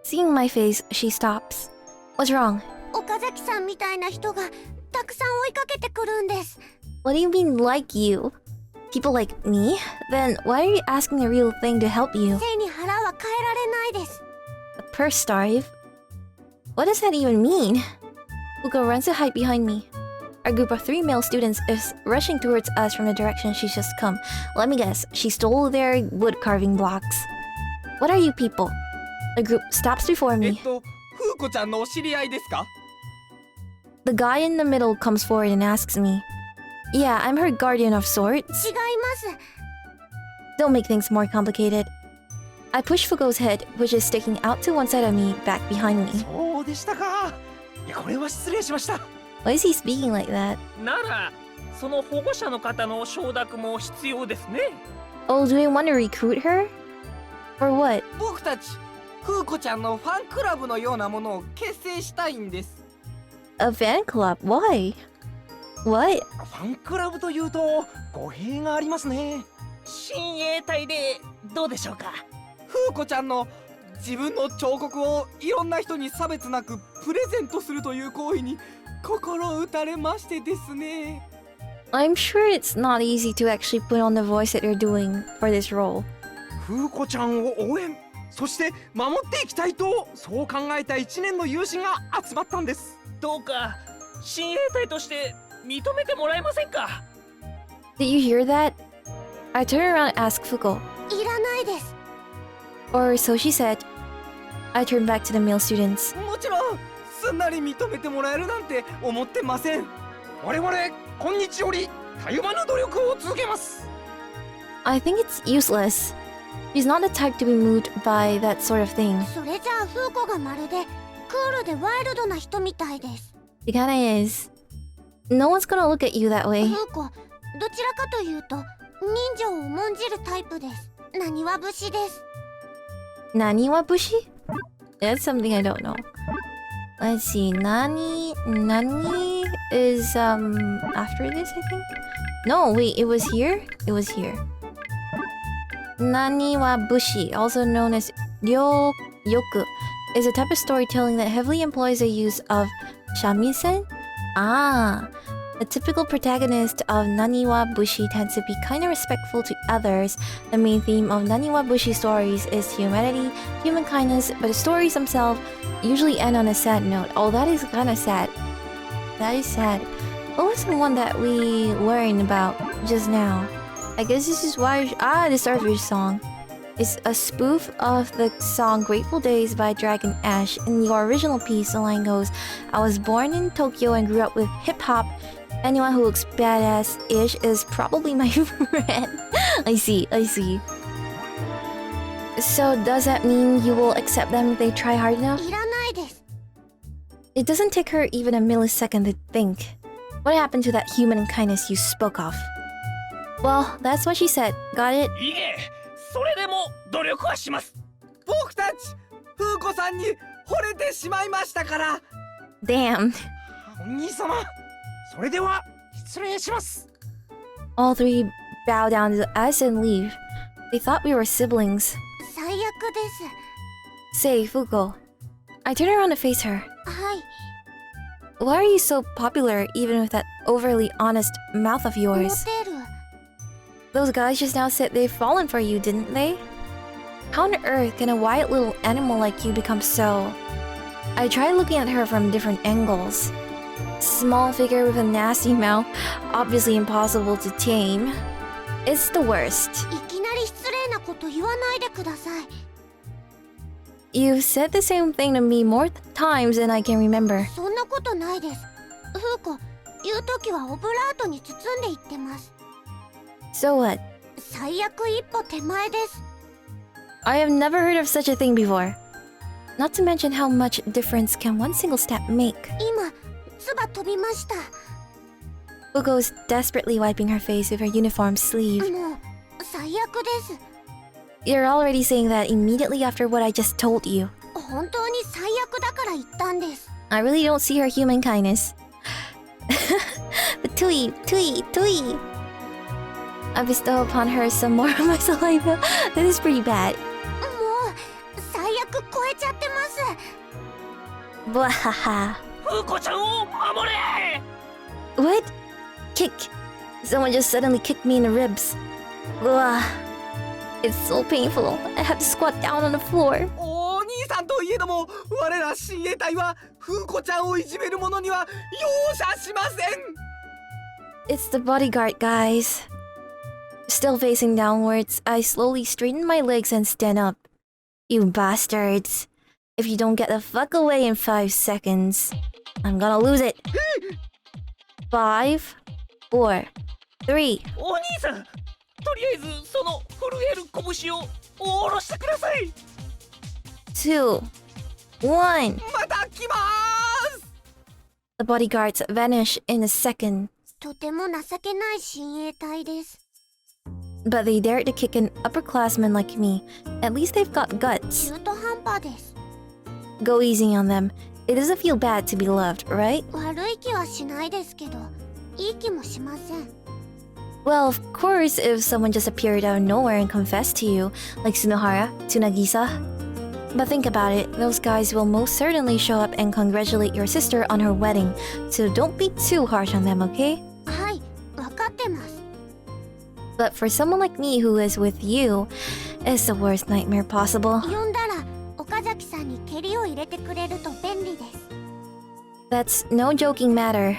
Seeing my face, she stops. What's wrong? 岡崎さんみたいな人がたくさん追いかけてくるんです。 What do you mean, like you? People like me? Then why are you asking the real thing to help you? 背に腹は変えられないです。 A purse starve? What does that even mean? Fuko runs to hide behind me. Our group of 3 male students is rushing towards us from the direction she's just come. Let me guess, she stole their wood carving blocks. What are you people? The group stops before me. ふうこちゃんのお知り合いですか？ The guy in the middle comes forward and asks me. Yeah, I'm her guardian of sorts. 違います。 Don't make things more complicated. I push Fuko's head, which is sticking out to one side of me, back behind me. そうでしたか。いや、これは失礼しました。 Why is he speaking like that? ならその保護者の方の承諾も必要ですね。 Oh, do they want to recruit her? Or what? 僕たちふうこちゃんのファンクラブのようなものを結成したいんです。 A fan club? Why? What? ファンクラブというと語弊がありますね。親衛隊でどうでしょうか。ふうこちゃんの自分の彫刻をいろんな人に差別なくプレゼントするという行為に心打たれましてですね。 I'm sure it's not easy to actually put on the voice that you're doing for this role. ふうこちゃんを応援、そして守っていきたいとそう考えた1年の有志が集まったんです。どうか親衛隊として認めてもらえませんか。 Did you hear that? I turn around and ask Fuko. いらないです。 Or so she said. I turn back to the male students. もちろんすすんなり認めてもらえるなんて思ってません。我々今日よりたゆまぬ努力を続けます。 I think it's useless. She's not the type to be moved by that sort of thing. それじゃあフーコがまるでクールでワイルドな人みたいです。 She kinda is. No one's gonna look at you that way. フーコ、どちらかというと人情を重んじるタイプです。なにわ節です。 Nani wa bushi? That's something I don't know. Let's see. Nani is after this, I think. No, wait, it was here? It was here. Nani wa bushi, also known as ryoku, is a type of storytelling that heavily employs the use of shamisen. Ah, the typical protagonist of Naniwa Bushi tends to be kind of respectful to others. The main theme of Naniwa Bushi stories is humanity, human kindness, but the stories themselves usually end on a sad note. Oh, that is kind of sad. That is sad. What was the one that we learned about just now? I guess this is why... the starfish song. It's a spoof of the song Grateful Days by Dragon Ash. In your original piece, the line goes, I was born in Tokyo and grew up with hip-hop. Anyone who looks badass-ish is probably my friend. I see. So does that mean you will accept them if they try hard enough? いらないです。 It doesn't take her even a millisecond to think. What happened to that human kindness you spoke of? Well, that's what she said. Got it? いえ、それでも努力はします。僕たちフーコさんに惚れてしまいましたから。 Damn. お兄様、それでは失礼します。 All three bow down to us and leave. They thought we were siblings. 最悪です。 Say, Fuko. I turn around to face her. はい。 Why are you so popular even with that overly honest mouth of モ yours? テる。 Those guys just now said they've fallen for you, didn't they? How on earth can a white little animal like you become so... I tried looking at her from different angles. Small figure with a nasty mouth, obviously impossible to tame. It's the worst. いきなり失礼なこと言わないでください。 You've said the same thing to me more times than I can remember. そんなことないです。フーコ、言うときはオブラートに包んでいってます。 So what? 最悪一歩手前です。 I have never heard of such a thing before. Not to mention how much difference can one single step make. 今、唾飛びました。 Fuko is desperately wiping her face with her uniform sleeve. もう、最悪です。 You're already saying that immediately after what I just told you. 本当に最悪だから言ったんです。 I really don't see her human kindness. But Tui. I bestow upon her some more of my saliva. That is pretty bad. もう、最悪超えちゃってます。 Bwahaha. フーコちゃんを守れ。 What? Kick. Someone just suddenly kicked me in the ribs. Blah. It's so painful. I have to squat down on the floor. お兄さんといえども我ら親衛隊はフーコちゃんをいじめる者には容赦しません。 It's the bodyguard, guys. Still facing downwards, I slowly straighten my legs and stand up. You bastards. If you don't get the fuck away in 5 seconds, I'm gonna lose it. 5, 4, 3. お兄さん、とりあえずその震える拳を下ろしてください。 2, 1. また来まーす。 The bodyguards vanish in a second. とても情けない親衛隊です。 But they dared to kick an upperclassman like me. At least they've got guts. 中途半端です。 Go easy on them. It doesn't feel bad to be loved, right? 悪い気はしないですけど、いい気もしません。 Well, of course, if someone just appeared out of nowhere and confessed to you, like Tsunohara, Tsunagisa. But think about it, those guys will most certainly show up and congratulate your sister on her wedding, so don't be too harsh on them, okay? はい、わかってます。 But for someone like me who is with you, it's the worst nightmare possible. 呼んだら、岡崎さんに蹴りを入れてくれると便利です。 That's no joking matter.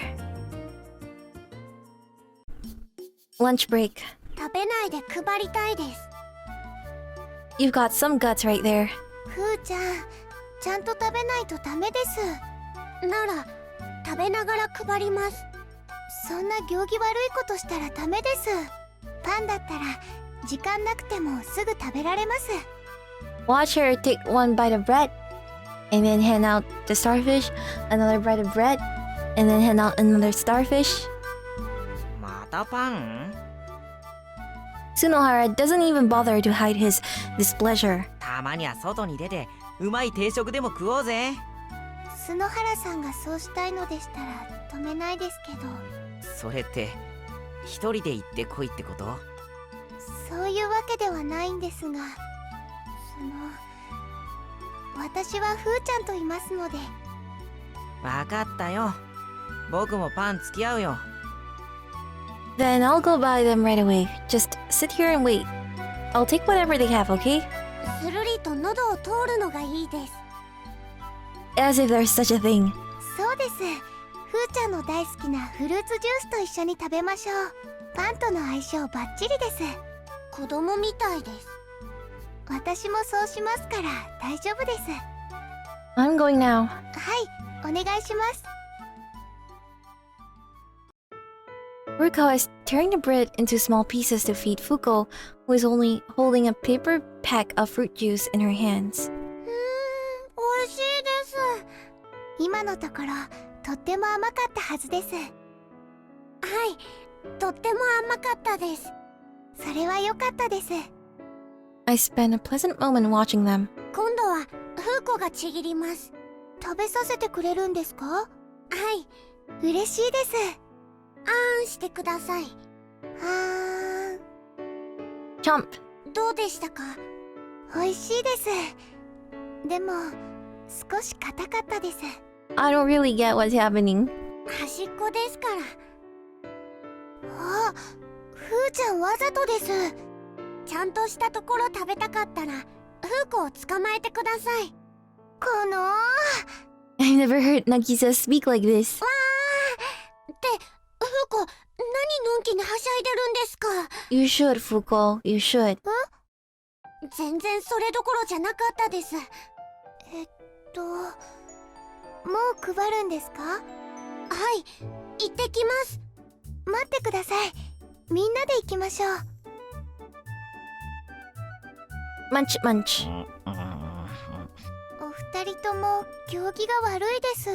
Lunch break. 食べないで配りたいです。 You've got some guts right there. ふーちゃん、ちゃんと食べないとダメです。なら食べながら配ります。そんな行儀悪いことしたらダメです。パンだったら時間なくてもすぐ食べられます。 Watch her take one bite of bread, and then hand out the starfish, another bite of bread, and then hand out another starfish. またパン？ Tsunohara doesn't even bother to hide his displeasure. たまには外に出てうまい定食でも食おうぜ。角原さんがそうしたいのでしたら止めないですけど。それって一人で行ってこいってこと？そういうわけではないんですが、私はふーちゃんといますので。わかったよ。僕もパン付き合うよ。Then I'll go buy them right away. Just sit here and wait. I'll take whatever they have, okay? スルリと喉を通るのがいいです。 As if there's such a thing. そうです。ふーちゃんの大好きなフルーツジュースと一緒に食べましょう。パンとの相性バッチリです。子供みたいです。私もそうしますから大丈夫です。 I'm going now. はい、お願いします。 Furukawa is tearing the bread into small pieces to feed Fuko, who is only holding a paper pack of fruit juice in her hands. 美味しいです。今のところとっても甘かったはずです。はい、とっても甘かったです。それは良かったです。 I spent a pleasant moment watching them. 今度はフーコがちぎります。食べさせてくれるんですか？はい、嬉しいです。あーんしてください。あーん。Chomp. どうでしたか？美味しいです。でも少し硬かったです。 I don't really get what's happening. 端っこですから。あ、ふーちゃんわざとです。ちゃんとしたところ食べたかったらフーコを捕まえてください。この I've never heard Nagisa speak like this. わーってフーコ、何のんきにはしゃいでるんですか？ You should, Fuko. You should. 全然それどころじゃなかったです。もう配るんですか？はい、行ってきます。待ってください。みんなで行きましょう。 Munch, munch. お二人とも行儀が悪いです。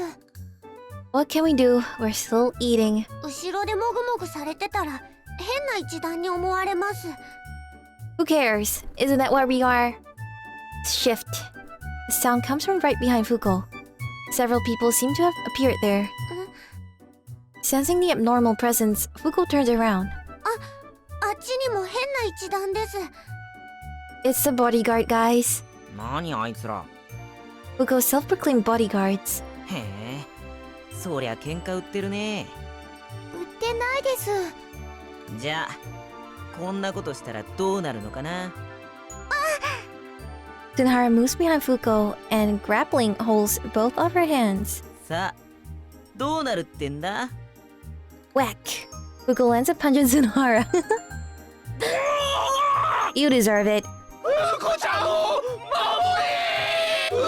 What can we do? We're still eating. 後ろでもぐもぐされてたら変な一団に思われます。 Who cares? Isn't that what we are? Shift. The sound comes from right behind Fuko. Several people seem to have appeared there. Sensing the abnormal presence, Fuko turns around. あっちにも変な一団です。 It's the bodyguard guys. 何あいつら。 Fuko's self-proclaimed bodyguards. へえ、そりゃ喧嘩売ってるね。売ってないです。じゃあこんなことしたらどうなるのかな。Tsunohara moves behind Fuko and grappling holds both of her hands. さあどうなるってんだ。 Whack! Fuko lands a punch on Tsunohara. You deserve it. フーコちゃんを守れ。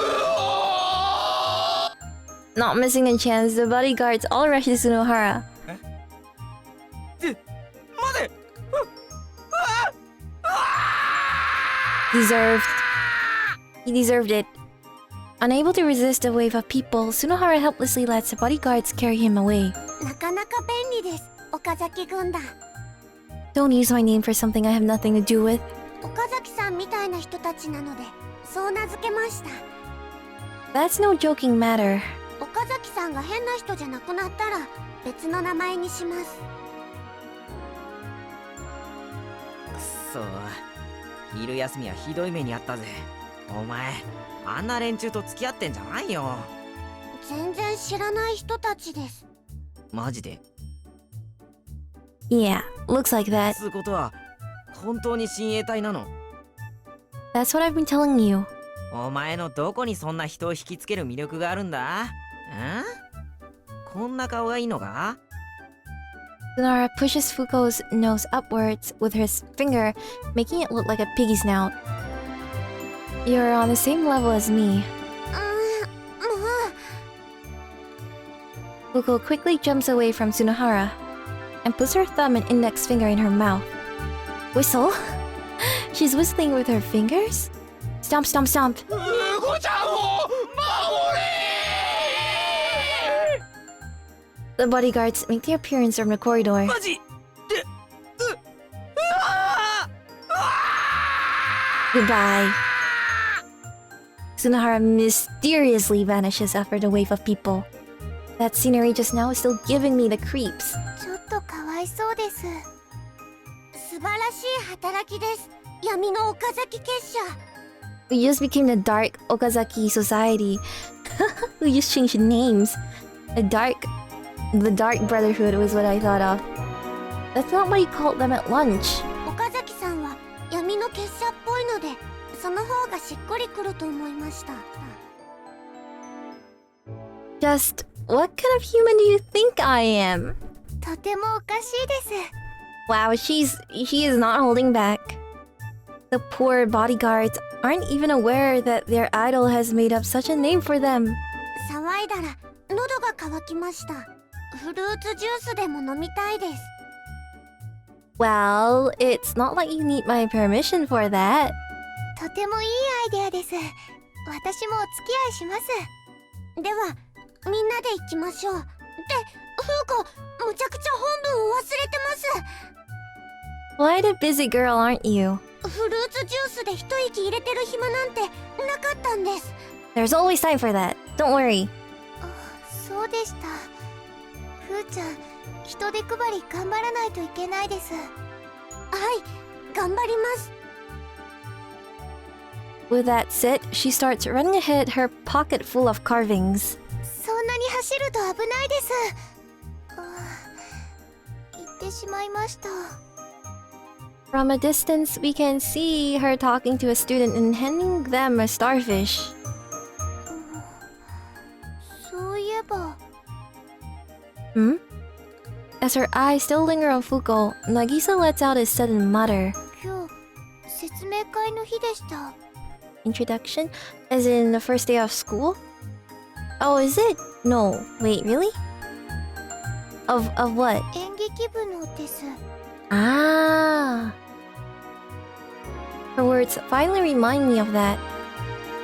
Not missing a chance, the bodyguards all rush to Tsunohara. 待て。Deserved. He deserved it. Unable to resist the wave of people, Tsunohara helplessly lets the bodyguards carry him away. なかなか便利です、岡崎軍団。 Don't use my name for something I have nothing to do with. 岡崎さんみたいな人たちなのでそう名付けました。 That's no joking matter. 岡崎さんが変な人じゃなくなったら別の名前にします。くそ、昼休みはひどい目にあったぜ。お前あんな連中と付き合ってんじゃないよ。全然知らない人たちです。マジで？ Yeah, looks like that. つうことは本当に親衛隊なの？ That's what I've been telling you. お前のどこにそんな人を引きつける魅力があるんだ？こんな顔がいいのか？ Tsunohara pushes Fuko's nose upwards with her finger, making it look like a piggy snout. You're on the same level as me. Fuko quickly jumps away from Tsunohara and puts her thumb and index finger in her mouth. Whistle? She's whistling with her fingers? Stomp, stomp, stomp. フコちゃんを守れ The bodyguards make the appearance from the corridor. マジでGoodbye. Tsunohara mysteriously vanishes after the wave of people. That scenery just now is still giving me the creeps. ちょっとかわいそうです。素晴らしい働きです。闇の岡崎結社。We just became the Dark Okazaki Society. We just changed names. The Dark Brotherhood was what I thought of. That's not what you called them at lunch. 岡崎さんは闇の結社っぽいので、その方がしっくりくると思いました。Just, what kind of human do you think I am? とてもおかしいです。 Wow, she is not holding back. The poor bodyguards aren't even aware that their idol has made up such a name for them. 騒いだら喉が渇きました。フルーツジュースでも飲みたいです。Well, it's not like you need my permission for that. とてもいいアイデアです。私もお付き合いします。では、みんなで行きましょう。って、フーコ、むちゃくちゃ本文を忘れてます。Quite a busy girl, aren't you? フルーツジュースで一息入れてる暇なんてなかったんです。There's always time for that. Don't worry. そうでした。ふーちゃん、人手配り頑張らないといけないです。はい、頑張ります。With that said, she starts running ahead, her pocket full of carvings. そんなに走ると危ないです。行ってしまいました。From a distance, we can see her talking to a student and handing them a starfish. そういえば。Hmm? As her eyes still linger on Fuko, Nagisa lets out a sudden mutter. 今日、説明会の日でした。Introduction? As in the first day of school? Oh, is it? No. Wait, really? Of what? 演劇部のです。Ah. Her words finally remind me of that.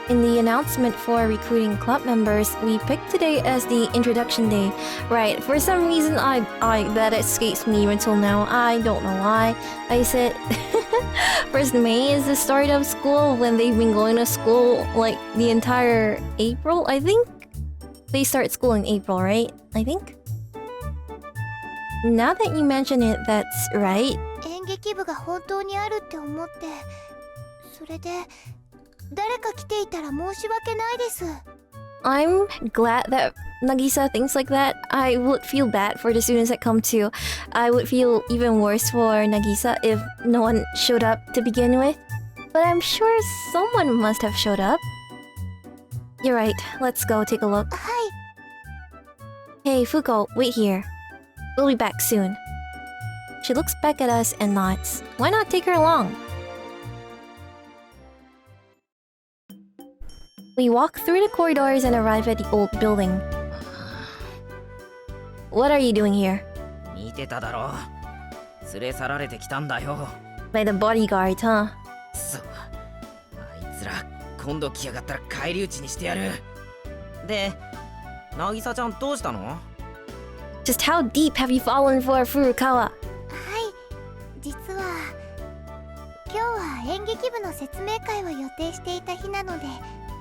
In the announcement for recruiting club members, we picked today as the introduction day. Right, for some reason that escapes me until now. I don't know why. I said 1st May is the start of school when they've been going to school like the entire April, I think? They start school in April, right? I think? Now that you mention it, that's right. 演劇部が本当にあるって思って、それで誰か来ていたら申し訳ないです。I'm glad that Nagisa thinks like that. I would feel bad for the students that come too. I would feel even worse for Nagisa if no one showed up to begin with. But I'm sure someone must have showed up. You're right. Let's go take a look. はい。 Hey, Fuko, wait here. We'll be back soon. She looks back at us and nods. Why not take her along? We walk through the corridors and arrive at the old building. What are you doing here? 見てただろ。連れ去られてきたんだよ。By the bodyguard, huh? そう。あいつら今度来やがったら返り討ちにしてやる。で、渚ちゃんどうしたの？ Just how deep have you fallen for Furukawa? はい。実は今日は演劇部の説明会を予定していた日なので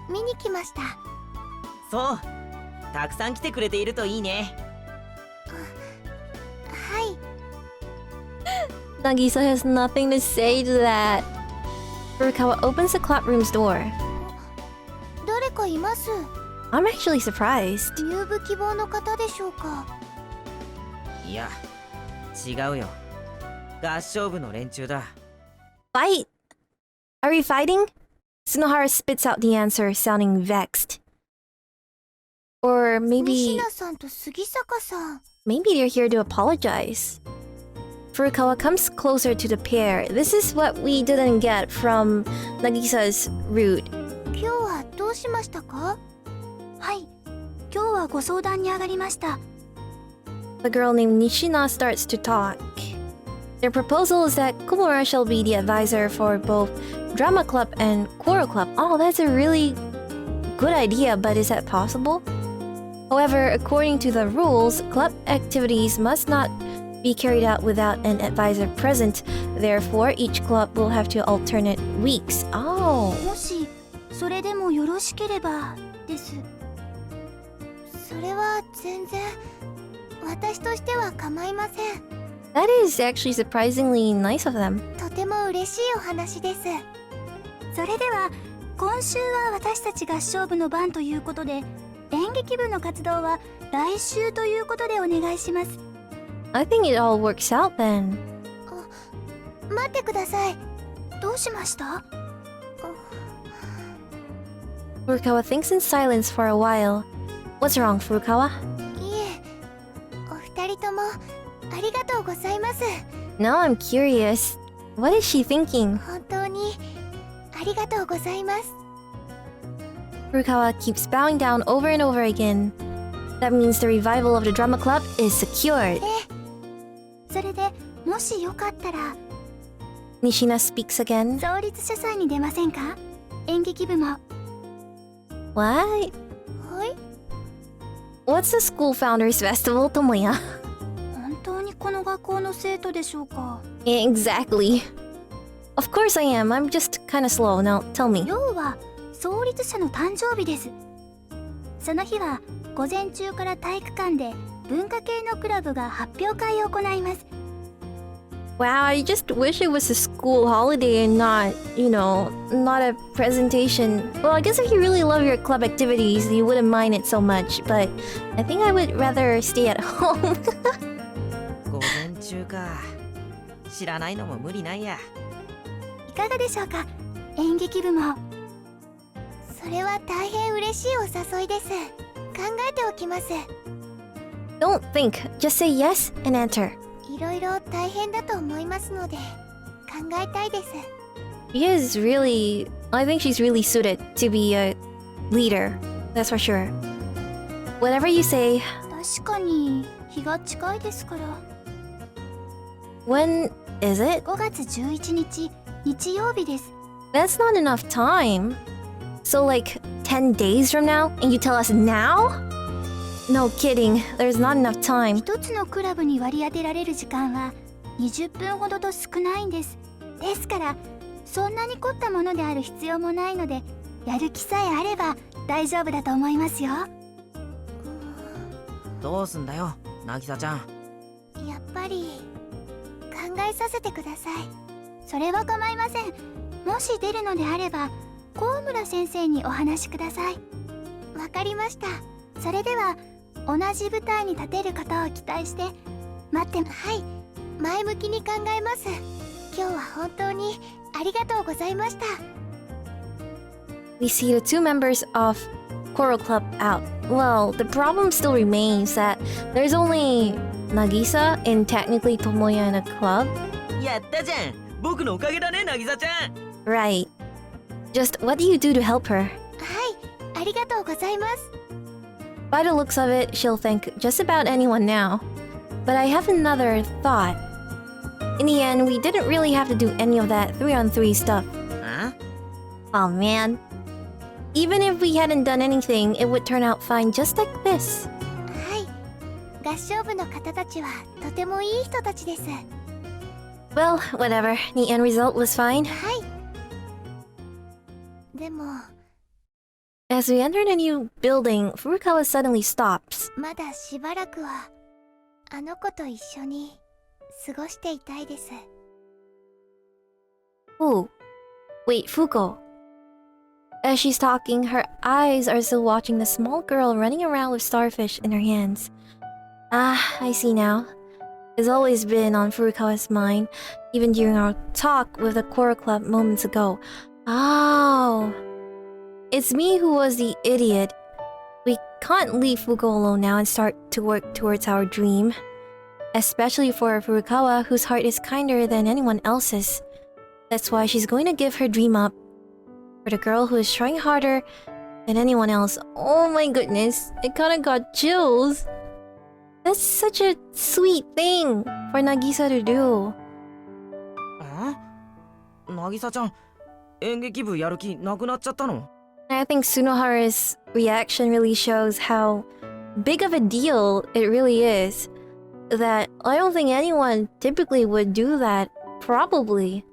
見に来ました。そう。たくさん来てくれているといいね。はい。 Nagisa has nothing to say to that. Furukawa opens the classroom's door. 誰かいます。 I'm actually surprised. 入部希望の方でしょうか。いや、違うよ。合唱部の連中だ。Fight? Are we fighting? Tsunohara spits out the answer, sounding vexed. Or maybe... 西名さんと杉坂さん。 Maybe they're here to apologize. Furukawa comes closer to the pair. This is what we didn't get from Nagisa's route. 今日はどうしましたか？はい。今日はご相談に上がりました。the girl named Nishina starts to talk. Their proposal is that Komura shall be the advisor for both drama club and choral club. Oh, that's a really good idea, but is that possible? However, according to the rules, club activities must not be carried out without an advisor present. Therefore, each club will have to alternate weeks. Oh. もしそれでもよろしければです。それは全然私としては構いません。 That is actually surprisingly nice of them. とても嬉しいお話です。それでは今週は私たち合唱部の番ということで、演劇部の活動は来週ということでお願いします。 I think it all works out then. 待ってください。どうしました？ Furukawa thinks in silence for a while. What's wrong, Furukawa? いえ、お二人ともありがとうございます。 Now I'm curious. What is she thinking? 本当にありがとうございます。 Furukawa keeps bowing down over and over again. That means the revival of the drama club is secured. それでもしよかったら Nishina speaks again. 創立者祭に出ませんか？演劇部も。 What? はい。 What's the school founders festival, Tomoya? 本当にこの学校の生徒でしょうか？ Exactly. Of course I am. I'm just kinda slow. Now tell me. 要は創立者の誕生日です。その日は午前中から体育館で文化系のクラブが発表会を行います。 Wow, I just wish it was a school holiday and not, not a presentation. Well, I guess if you really love your club activities, you wouldn't mind it so much, but I think I would rather stay at home. 午前中か。知らないのも無理ないや。いかがでしょうか？演劇部も。それは大変嬉しいお誘いです。考えておきます。 Don't think, just say yes and enter. いろいろ大変だと思いますので考えたいです。 She is really, I think she's really suited to be a leader, that's for sure. Whatever you say. 確かに日が近いですから。 When is it? 5月11日日曜日です。 That's not enough time. So like 10 days from now and you tell us now? No kidding, there's not enough time. 一つのクラブに割り当てられる時間は20分ほどと少ないんです。ですからそんなに凝ったものである必要もないので、やる気さえあれば大丈夫だと思いますよ。どうすんだよ、渚ちゃん。やっぱり考えさせてください。それは構いません。もし出るのであれば高村先生にお話しください。わかりました。それでは同じ舞台に立てることを期待して待って。はい、前向きに考えます。今日は本当にありがとうございました。 We see the two members of Choral Club out. Well, the problem still remains that there's only Nagisa and technically Tomoya in a club. やったじゃん。僕のおかげだね、渚ちゃん。 Right. Just what do you do to help her? はい、ありがとうございます。 By the looks of it, she'll thank just about anyone now. But I have another thought. In the end, we didn't really have to do any of that 3-on-3 stuff. Huh? Oh man. Even if we hadn't done anything, it would turn out fine just like this. はい、合唱部の方たちはとてもいい人たちです。 Well, whatever. The end result was fine. はい。でも As we entered a new building, Furukawa suddenly stops. まだしばらくはあの子と一緒に過ごしていたいです。 Who? Wait, Fuko. As she's talking, her eyes are still watching the small girl running around with starfish in her hands. Ah, I see now. It's always been on Furukawa's mind, even during our talk with the choral club moments ago. Oh. It's me who was the idiot. We can't leave Fuko alone now and start to work towards our dream. Especially for Furukawa, whose heart is kinder than anyone else's. That's why she's going to give her dream up. For the girl who is trying harder than anyone else. Oh my goodness, it kinda got chills. That's such a sweet thing for Nagisa to do. 渚ちゃん、演劇部やる気なくなっちゃったの？ I think Sunohara's reaction really shows how big of a deal it really is. That I don't think anyone typically would do that, probably.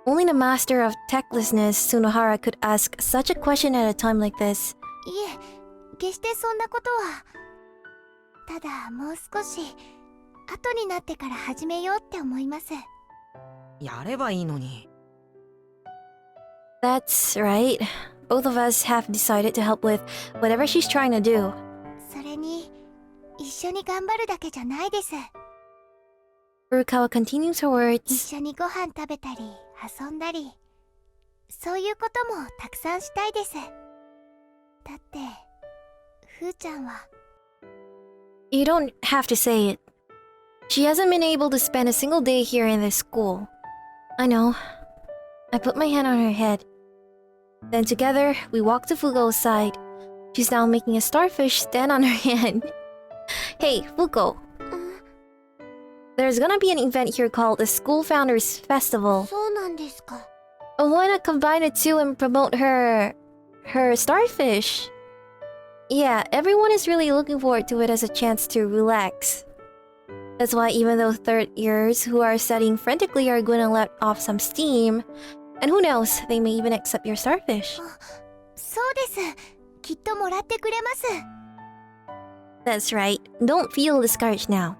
Only the master of tactlessness, Sunohara, could ask such a question at a time like this. いえ、決してそんなことは。ただもう少し後になってから始めようって思います。やればいいのに。That's right. Both of us have decided to help with whatever she's trying to do. それに一緒に頑張るだけじゃないです。 Furukawa continues her 一 words. 緒にご飯食べたり遊んだり、そういうこともたくさんしたいです。だってふーちゃんは。 You don't have to say it. She hasn't been able to spend a single day here in this school. I know. I put my hand on her head. Then together, we walk to Fugo's side. She's now making a starfish stand on her hand. Hey, Fuko. There's gonna be an event here called the School Founders Festival. そうなんですか。 Why not combine the two and promote her starfish? Yeah, everyone is really looking forward to it as a chance to relax. That's why even though third years who are studying frantically are going to let off some steam, and who knows, they may even accept your starfish. そうです。きっともらってくれます。 That's right. Don't feel discouraged now.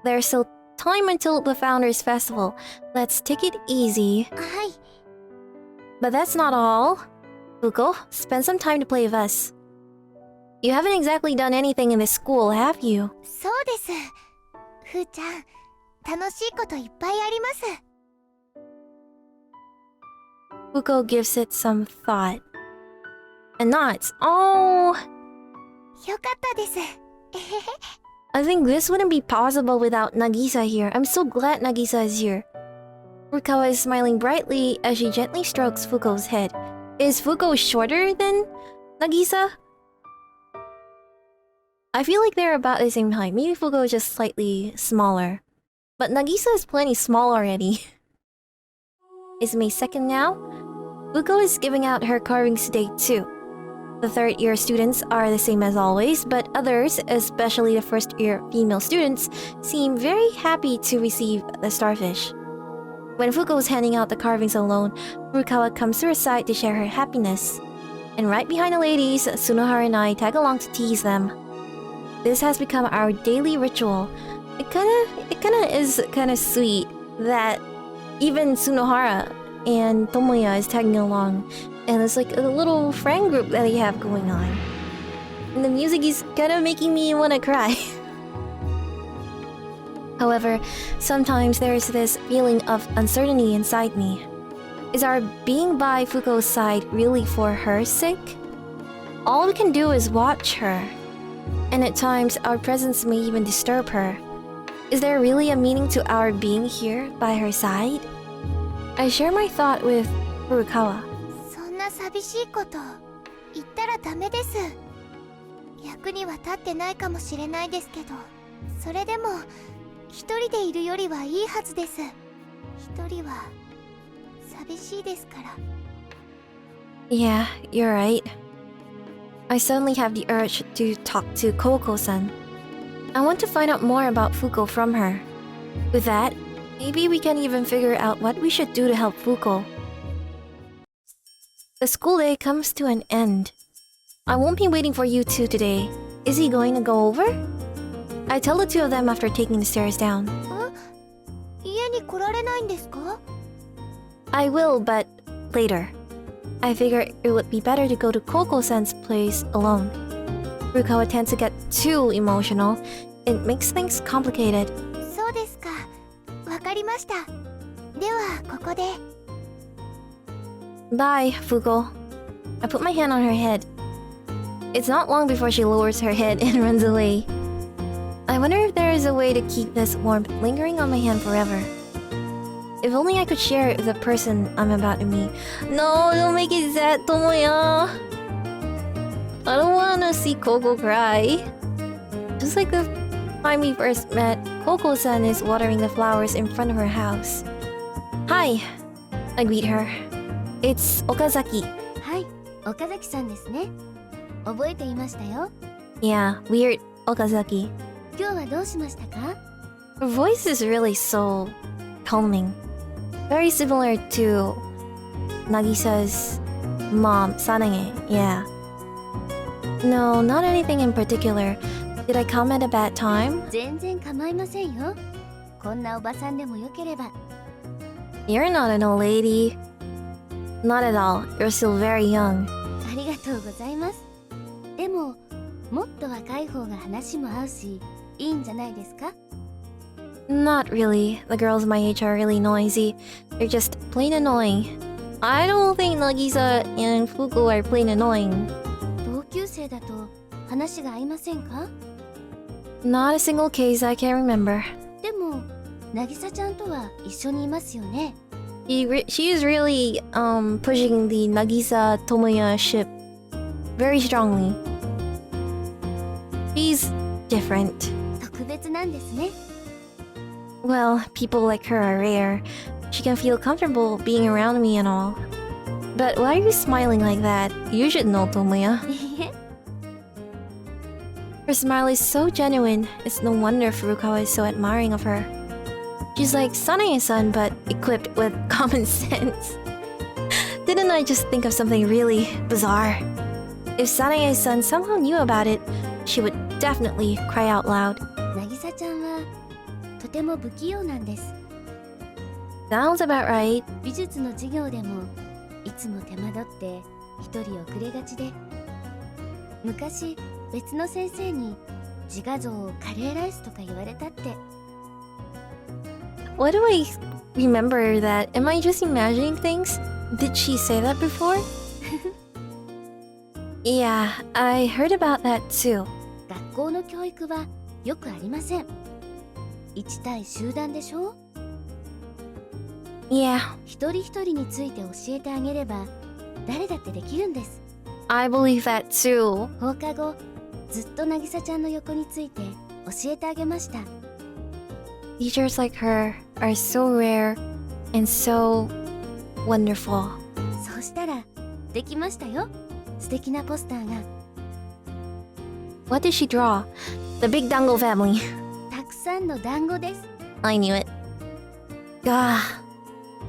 There's still time until the Founders Festival. Let's take it easy. はい。 But that's not all. Fuko, spend some time to play with us. You haven't exactly done anything in this school, have you? そうです。ふーちゃん、楽しいこといっぱいあります。 Fuko gives it some thought. And nods. Oh, よかったです。 I think this wouldn't be possible without Nagisa here. I'm so glad Nagisa is here. Furukawa is smiling brightly as she gently strokes Fuko's head. Is Fuko shorter than Nagisa? I feel like they're about the same height. Maybe Fuko is just slightly smaller. But Nagisa is plenty small already. It's May 2nd now. Fuko is giving out her carvings today too. The third year students are the same as always, but others, especially the first year female students, seem very happy to receive the starfish. When Fuko is handing out the carvings alone, Furukawa comes to her side to share her happiness. And right behind the ladies, Sunohara and I tag along to tease them. This has become our daily ritual. It kinda is kinda sweet that even Sunohara and Tomoya is tagging along. And it's like a little friend group that they have going on. And the music is kinda making me wanna cry. However, sometimes there's this feeling of uncertainty inside me. Is our being by Fuko's side really for her sake? All we can do is watch her. And at times, our presence may even disturb her. Is there really a meaning to our being here by her side? I share my thought with Furukawa. そんな寂しいこと言ったらダメです。役には立ってないかもしれないですけど、それでも一人でいるよりはいいはずです。一人は寂しいですから。 Yeah, you're right. I suddenly have the urge to talk to Kouko-san. I want to find out more about Fuko from her. With that, maybe we can even figure out what we should do to help Fuko. The school day comes to an end. I won't be waiting for you two today. Is he going to go over? I tell the two of them after taking the stairs down. 家に来られないんですか? I will, but later. I figure it would be better to go to Kouko-san's place alone. Furukawa tends to get too emotional. It makes things complicated. そうですか。わかりました。ではここで。 Bye, Fuko. I put my hand on her head. It's not long before she lowers her head and runs away. I wonder if there is a way to keep this warmth lingering on my hand forever. If only I could share it with the person I'm about to meet. No, don't make it sad, Tomoya. I don't want to see Kouko cry. just like the time we first met, Kouko-san is watering the flowers in front of her house. Hi, I greet her. It's Okazaki. はい、岡崎さんですね。覚えていましたよ。 Yeah, weird Okazaki. 今日はどうしましたか？ Her voice is really so calming. Very similar to Nagisa's mom, Sanage. Yeah. No, not anything in particular. Did I come at a bad time? 全然構いませんよ。こんなおばさんでもよければ。 You're not an old lady. Not at all. You're still very young. ありがとうございます。でも、もっと若い方が話も合うし、いいんじゃないですか？ Not really. The girls my age are really noisy. They're just plain annoying. I don't think Nagisa and Fuko are plain annoying. 同級生だと話が合いませんか？ Not a single case I can remember. でも、渚ちゃんとは一緒にいますよね。She is really pushing the Nagisa Tomoya ship very strongly. She's different. 特別なんですね。 Well, people like her are rare. She can feel comfortable being around me and all. But why are you smiling like that? You should know Tomoya. いいえ、 Her smile is so genuine. It's no wonder Furukawa is so admiring of her. She's like Sanae-san, but equipped with common sense. Didn't I just think of something really bizarre? If Sanae-san somehow knew about it, she would definitely cry out loud. 渚ちゃんはとても不器用なんです。 Sounds about right. 美術の授業でもいつも手間取って一人遅れがちで、昔別の先生に自画像をカレーライスとか言われたって。 Why do I remember that? Am I just imagining things? Did she say that before? Yeah, I heard about that too. 学校の教育はよくありません。一対集団でしょ？ Yeah, 一人一人について教えてあげれば誰だってできるんです。 I believe that too. 放課後ずっと渚ちゃんの横について教えてあげました。 Teachers like her are so rare and so wonderful. そうしたらできましたよ。素敵なポスターが。 What did she draw? The big Dango family. たくさんの団子です。 I knew it. Gah.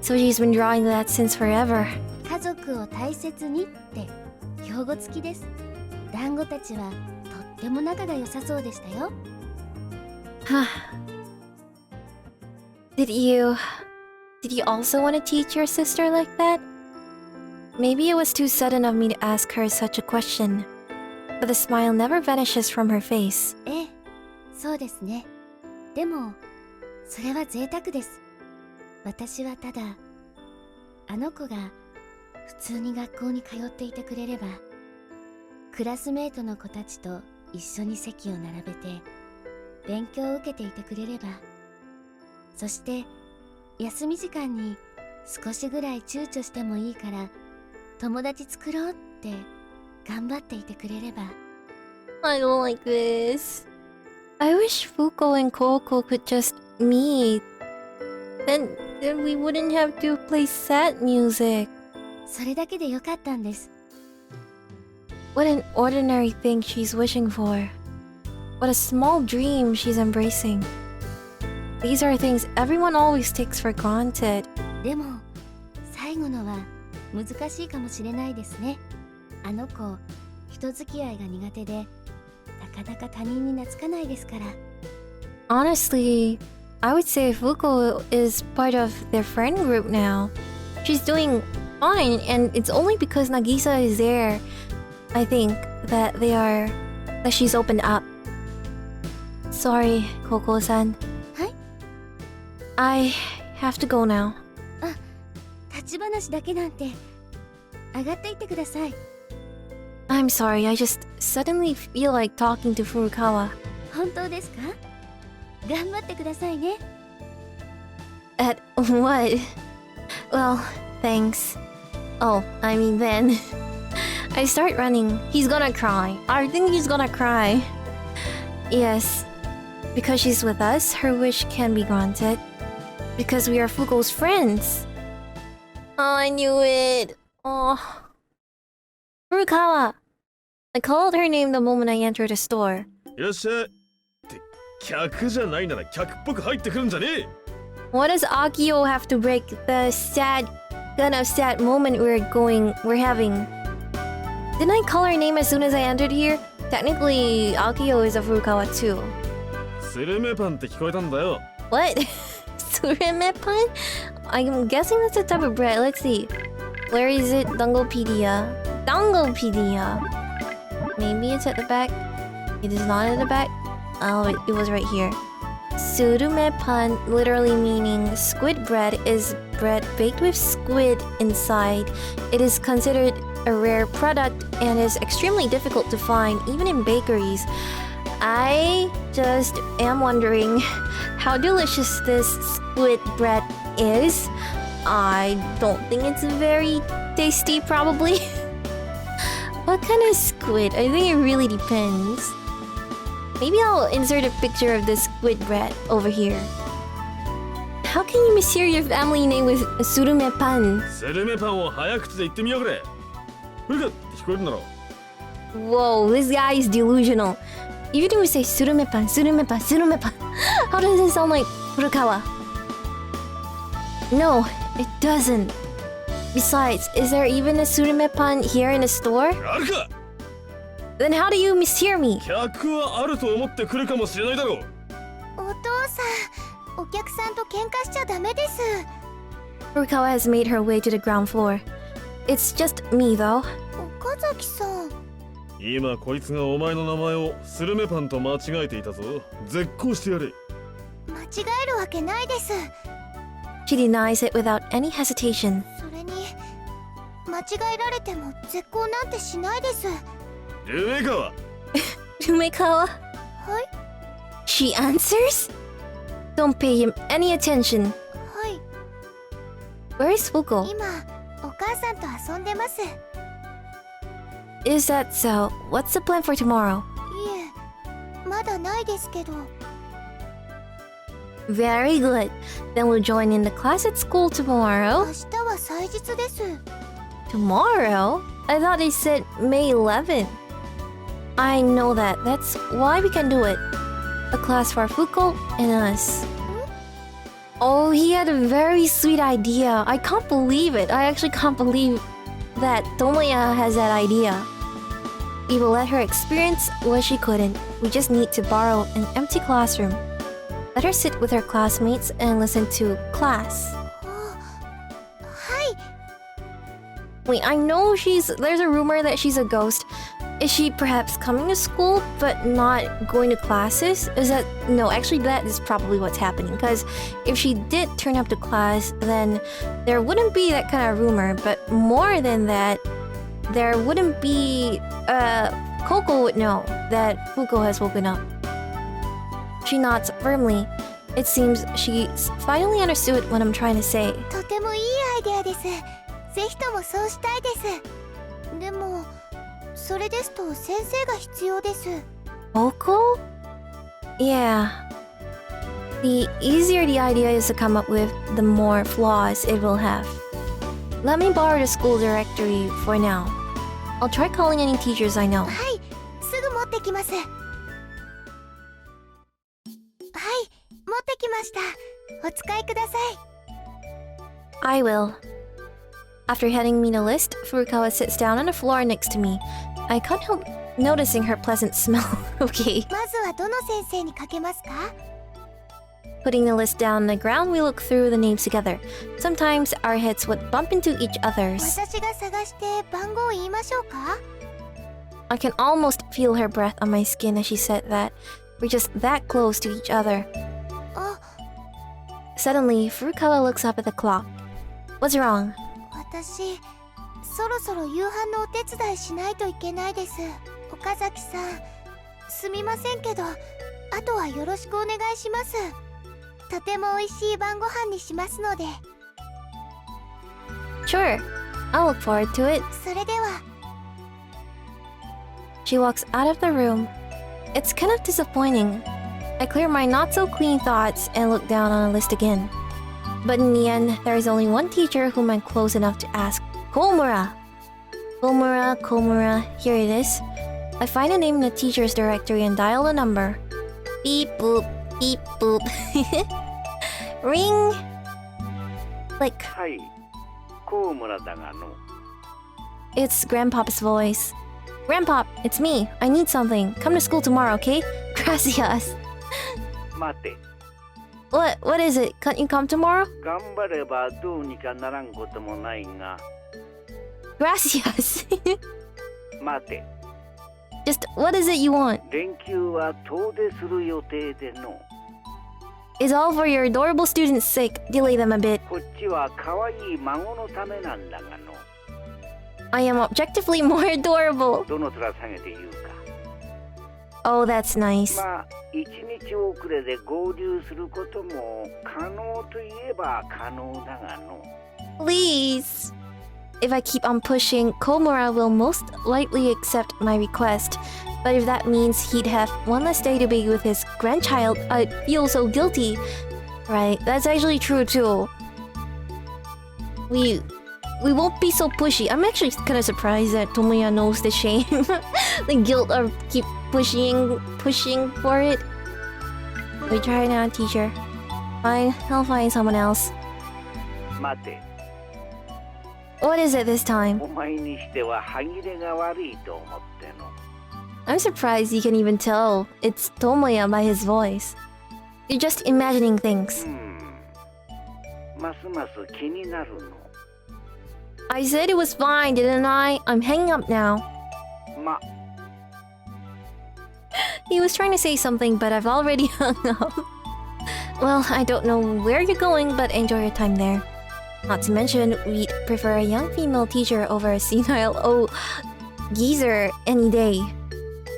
So she's been drawing that since forever. 家族を大切にって標語付きです。団子たちはとっても仲が良さそうでしたよ。Did you also want to teach your sister like that? Maybe it was too sudden of me to ask her such a question, but the smile never vanishes from her face. ええ、そうですね。でもそれは贅沢です。私はただあの子が普通に学校に通っていてくれれば、クラスメートの子たちと一緒に席を並べて勉強を受けていてくれれば、そして休み時間に少しぐらい躊躇してもいいから友達作ろうって頑張っていてくれれば。 I don't like this. I wish Fuko and Kouko could just meet. Then we wouldn't have to play sad music. それだけでよかったんです。 What an ordinary thing she's wishing for. What a small dream she's embracing. These are things everyone always takes for granted. でも最後のは難しいかもしれないですね。あの子人付き合いが苦手でなかなか他人に懐かないですから。 Honestly, I would say Fuko is part of their friend group now. She's doing fine, and it's only because Nagisa is there, I think, that she's opened up. Sorry, Kouko-san. はい。 I have to go now. 立ち話だけなんて上がっていってください。 I'm sorry, I just suddenly feel like talking to Furukawa. 本当ですか？頑張ってくださいね。 At what? Well, thanks. Oh, I mean then. I start running. He's gonna cry. I think he's gonna cry. Yes. Because she's with us, her wish can be granted. Because we are Fuko's friends. Oh, I knew it. Oh. Furukawa. I called her name the moment I entered the store. いらっしゃい。って客じゃないなら客っぽく入ってくるんじゃねえ。 What does Akio have to break the kind of sad moment we're having? Didn't I call her name as soon as I entered here? Technically, Akio is a Furukawa too. スルメパンって聞こえたんだよ。 What? Suremepan? I'm guessing that's a type of bread. Let's see. Where is it? Dangopedia. Dangopedia. Maybe it's at the back. It is not at the back. Oh, it was right here. Surumepan, literally meaning squid bread, is bread baked with squid inside. It is considered a rare product and is extremely difficult to find, even in bakeries. I just am wondering how delicious this squid bread is. I don't think it's very tasty, probably. What kind of squid? I think it really depends. Maybe I'll insert a picture of this squid bread over here. How can you mishear your family name with Surumepan? スルメパンを早口で言ってみようくれ。フルカって聞こえるんだろ。 Whoa, this guy is delusional. Even if we say Surumepan, Surumepan, Surumepan, how does it sound like Furukawa? No, it doesn't. Besides, is there even a Surumepan here in the store? あるか。 Then how do you mishear me? 客はあると思って来るかもしれないだろう。お父さん、お客さんと喧嘩しちゃダメです。 Furukawa has made her way to the ground floor. It's just me, though. 岡崎さん。今こいつがお前の名前をスルメパンと間違えていたぞ。絶交してやれ。間違えるわけないです。 She denies it without any hesitation. それに、間違えられても絶交なんてしないです。 ルメカワ。 Rumekawa? はい。 She answers? Don't pay him any attention. はい。 Where is Fuko? 今、お母さんと遊んでます。い Is that so? What's the plan for tomorrow? え、まだないですけど。 Very good. Then we'll join in the class at school tomorrow. 明日は祭日です。 Tomorrow? I thought they said May 11th. I know that. That's why we can do it. A class for Fuko and us. Oh, he had a very sweet idea. I can't believe it. I actually can't believe that Tomoya has that idea. We will let her experience what she couldn't. We just need to borrow an empty classroom. Let her sit with her classmates and listen to class. はい。 Wait, I know there's a rumor that she's a ghost. Is she perhaps coming to school but not going to classes? No, actually that is probably what's happening. Because if she did turn up to class, then there wouldn't be that kind of rumor. But more than that, there wouldn't be, Kouko would know that Fuko has woken up. She nods firmly. It seems she's finally understood what I'm trying to say. とてもいいアイデアです。ぜひともそうしたいです。でも、それですと先生が必要です。Kouko? Yeah. The easier the idea is to come up with, the more flaws it will have. Let me borrow the school directory for now. I'll try calling any teachers I know. はい、すぐ持ってきます。はい、持ってきました。お使いください。 I will. After handing me the list, Furukawa sits down on the floor next to me. I can't help noticing her pleasant smell. Okay. まずはどの先生にかけますか？ Putting the list down on the ground, we look through the names together. Sometimes our heads would bump into each other's. 私が探して番号を言いましょうか？ I can almost feel her breath on my skin as she said that. We're just that close to each other. あ、 Suddenly, Furukawa looks up at the clock. What's wrong? 私、そろそろ夕飯のお手伝いしないといけないです。岡崎さん、すみませんけど、あとはよろしくお願いします。とても美味しい晩ご飯にしますので。 Sure. I'll look forward to it. それでは。 She walks out of the room. It's kind of disappointing. I clear my not-so-clean thoughts and look down on a list again. But in the end, there is only one teacher whom I'm close enough to ask. Komura! Komura, here it is. I find a name in the teacher's directory and dial a number. Beep boop, beep boop. Ring! Click. It's Grandpapa's voice. Grandpop, it's me. I need something. Come to school tomorrow, okay? Gracias. What is it? Can't you come tomorrow? Gracias. Just what is it you want? It's all for your adorable students' sake. Delay them a bit. I am objectively more adorable. Oh, that's nice. Please. If I keep on pushing, Komura will most likely accept my request. But if that means he'd have one less day to be with his grandchild, I'd feel so guilty. Right, that's actually true too. We won't be so pushy. I'm actually kind of surprised that Tomoya knows the shame. The guilt of keep pushing for it. We try now, teacher. Fine, I'll find someone else. What is it this time? I'm surprised you can even tell it's Tomoya by his voice. You're just imagining things. I said it was fine, didn't I? I'm hanging up now. He was trying to say something, but I've already hung up. Well, I don't know where you're going, but enjoy your time there. Not to mention, we'd prefer a young female teacher over a senile geezer any day.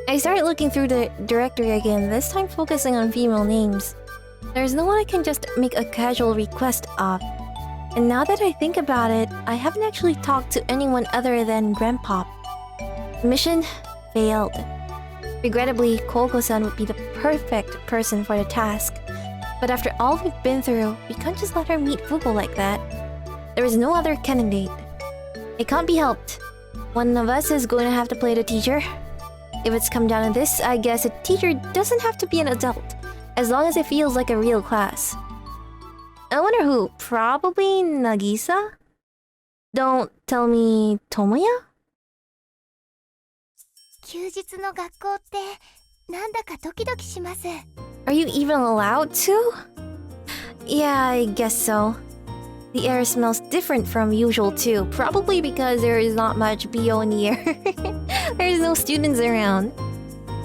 I started looking through the directory again, this time focusing on female names. There's no one I can just make a casual request of. And now that I think about it, I haven't actually talked to anyone other than Grandpop. Mission failed. Regrettably, Kouko-san would be the perfect person for the task. But after all we've been through, we can't just let her meet Fuko like that. There is no other candidate. It can't be helped. One of us is going to have to play the teacher. If it's come down to this, I guess a teacher doesn't have to be an adult, as long as it feels like a real class. I wonder who? Probably Nagisa? Don't tell me Tomoya? 休日の学校ってなんだかドキドキします。 Are you even allowed to? Yeah, I guess so. The air smells different from usual too, probably because there is not much BO in the air. There's no students around.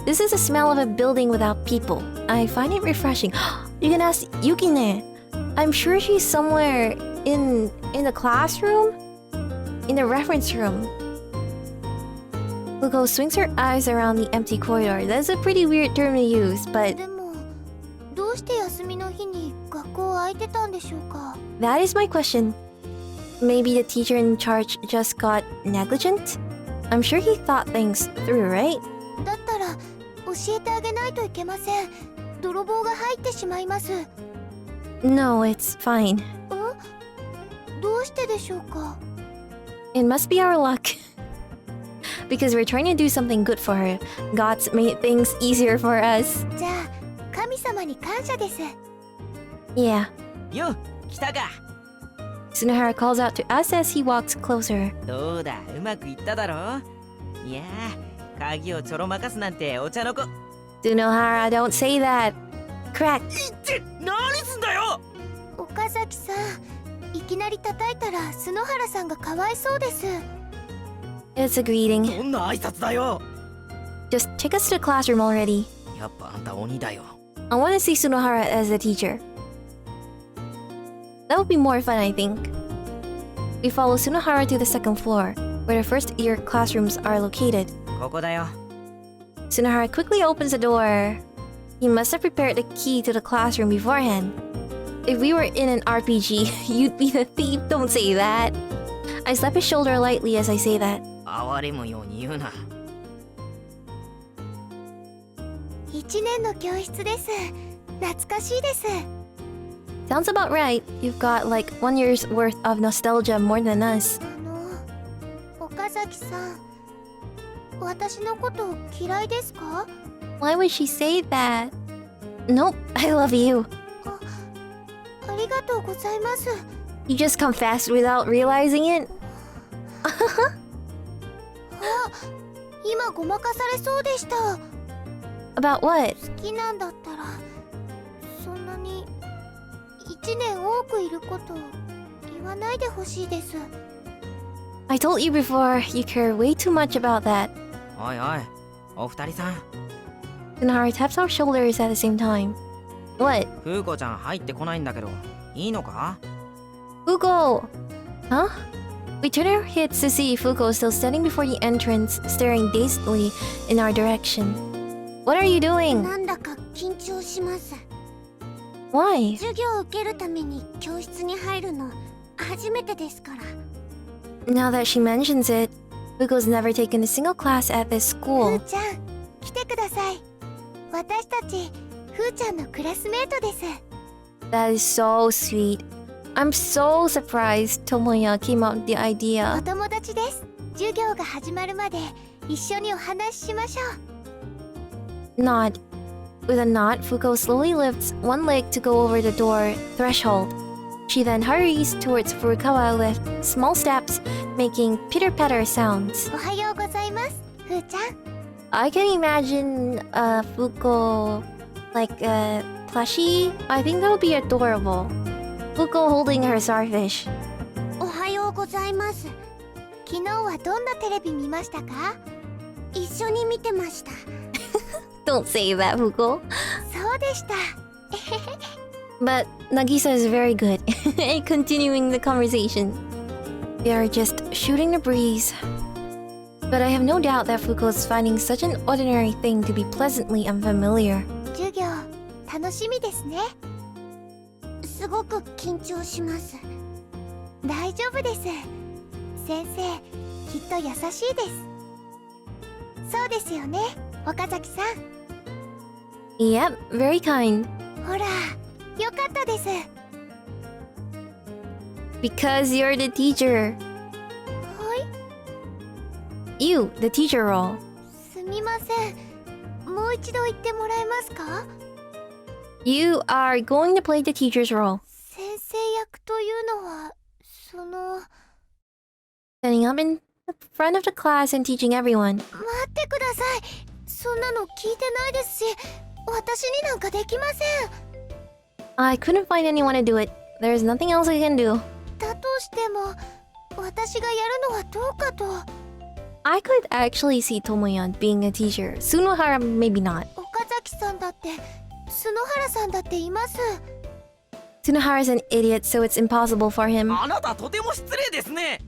This is the smell of a building without people. I find it refreshing. You can ask Yukine. I'm sure she's somewhere in the classroom? In the reference room. Fuko swings her eyes around the empty corridor. That's a pretty weird term to use, but... でも、どうして休みの日に学校空いてたんでしょうか? That is my question. Maybe the teacher in charge just got negligent? I'm sure he thought things through, right? だったら、教えてあげないといけません。泥棒が入ってしまいます。 No, it's fine. どうしてでしょうか? It must be our luck. Because we're trying to do something good for her. God's made things easier for us. じゃあ、神様に感謝です。 Yeah. よ、来たか。 Tsunohara calls out to us as he walks closer. どうだ、うまくいっただろ。いやー、鍵をちょろまかすなんてお茶の子。 Tsunohara, don't say that. Crack. って何すんだよ。岡崎さん、いきなり叩いたら篠原さんがかわいそうです。 It's a greeting. どんな挨拶だよ。 Just take us to the classroom already. やっぱあんた鬼だよ。 I want to see Tsunohara as the teacher. That would be more fun, I think. We follow Tsunohara to the second floor, where the first year classrooms are located. ここだよ。 Tsunohara quickly opens the door. He must have prepared the key to the classroom beforehand. If we were in an RPG, you'd be the thief, don't say that. I slap his shoulder lightly as I say that. 哀れむように言うな。1年の教室です。懐かしいです。 Sounds about right. You've got like 1 year's worth of nostalgia more than us. 岡崎さん、私のこと嫌いですか？ Why would she say that? Nope, I love you. ありがとうございます。 You just confessed without realizing it? 今ごまかされそうでした。 About what? 好きなんだったらそんなに1年多くいること言わないでほしいです。 I told you before, you care way too much about that. おいおい、お二人さん。 Tsunahara taps our shoulders at the same time. What? フーコちゃん入ってこないんだけど、いいのか？ Fuko! Huh? We turn our heads to see Fuko still standing before the entrance, staring dazedly in our direction. What are you doing? なんだか緊張します。 Why? 授業を受けるために教室に入るの初めてですから。 Now that she mentions it, Fuko's never taken a single class at this ふ school. ーちゃん、来てください。私たちふーちゃんのクラスメートです。 That is so sweet. I'm so surprised Tomoya came up with the お idea. 友達です。授業が始まるまで一緒にお話ししましょう。 Nod. With a nod, Fuko slowly lifts one leg to go over the door threshold. She then hurries towards Furukawa with small steps, making pitter-patter sounds. おはようございます、ふーちゃん。 I can imagine Fuko like a plushie. I think that would be adorable. Fuko holding her starfish. おはようございます。昨日はどんなテレビ見ましたか？一緒に見てました。 Don't say that, Fuko. そうでした。 But Nagisa is very good at continuing the conversation. They are just shooting the breeze. But I have no doubt that Fuko is finding such an ordinary thing to be pleasantly unfamiliar. 授業楽しみですね。すごく緊張します。大丈夫です。先生、きっと優しいです。そうですよね、岡崎さん。 Yep, very kind. ほら、よかったです。 Because you're the teacher. はい、 You, the teacher role. すみません。もう一度言ってもらえますか？ You are going to play the teacher's role. 先生役というのは、その… Standing up in front of the class and teaching everyone. 待ってください。そんなの聞いてないですし、私になんかできません。 I couldn't find anyone to do it. There's nothing else I can do. だとしても、私がやるのはどうかと。 I could actually see Tomoya being a teacher. Tsunohara, maybe not. 岡崎さんだって、角原さんだっています。 Tsunohara's an idiot, so it's impossible for him. あなたとても失礼ですね。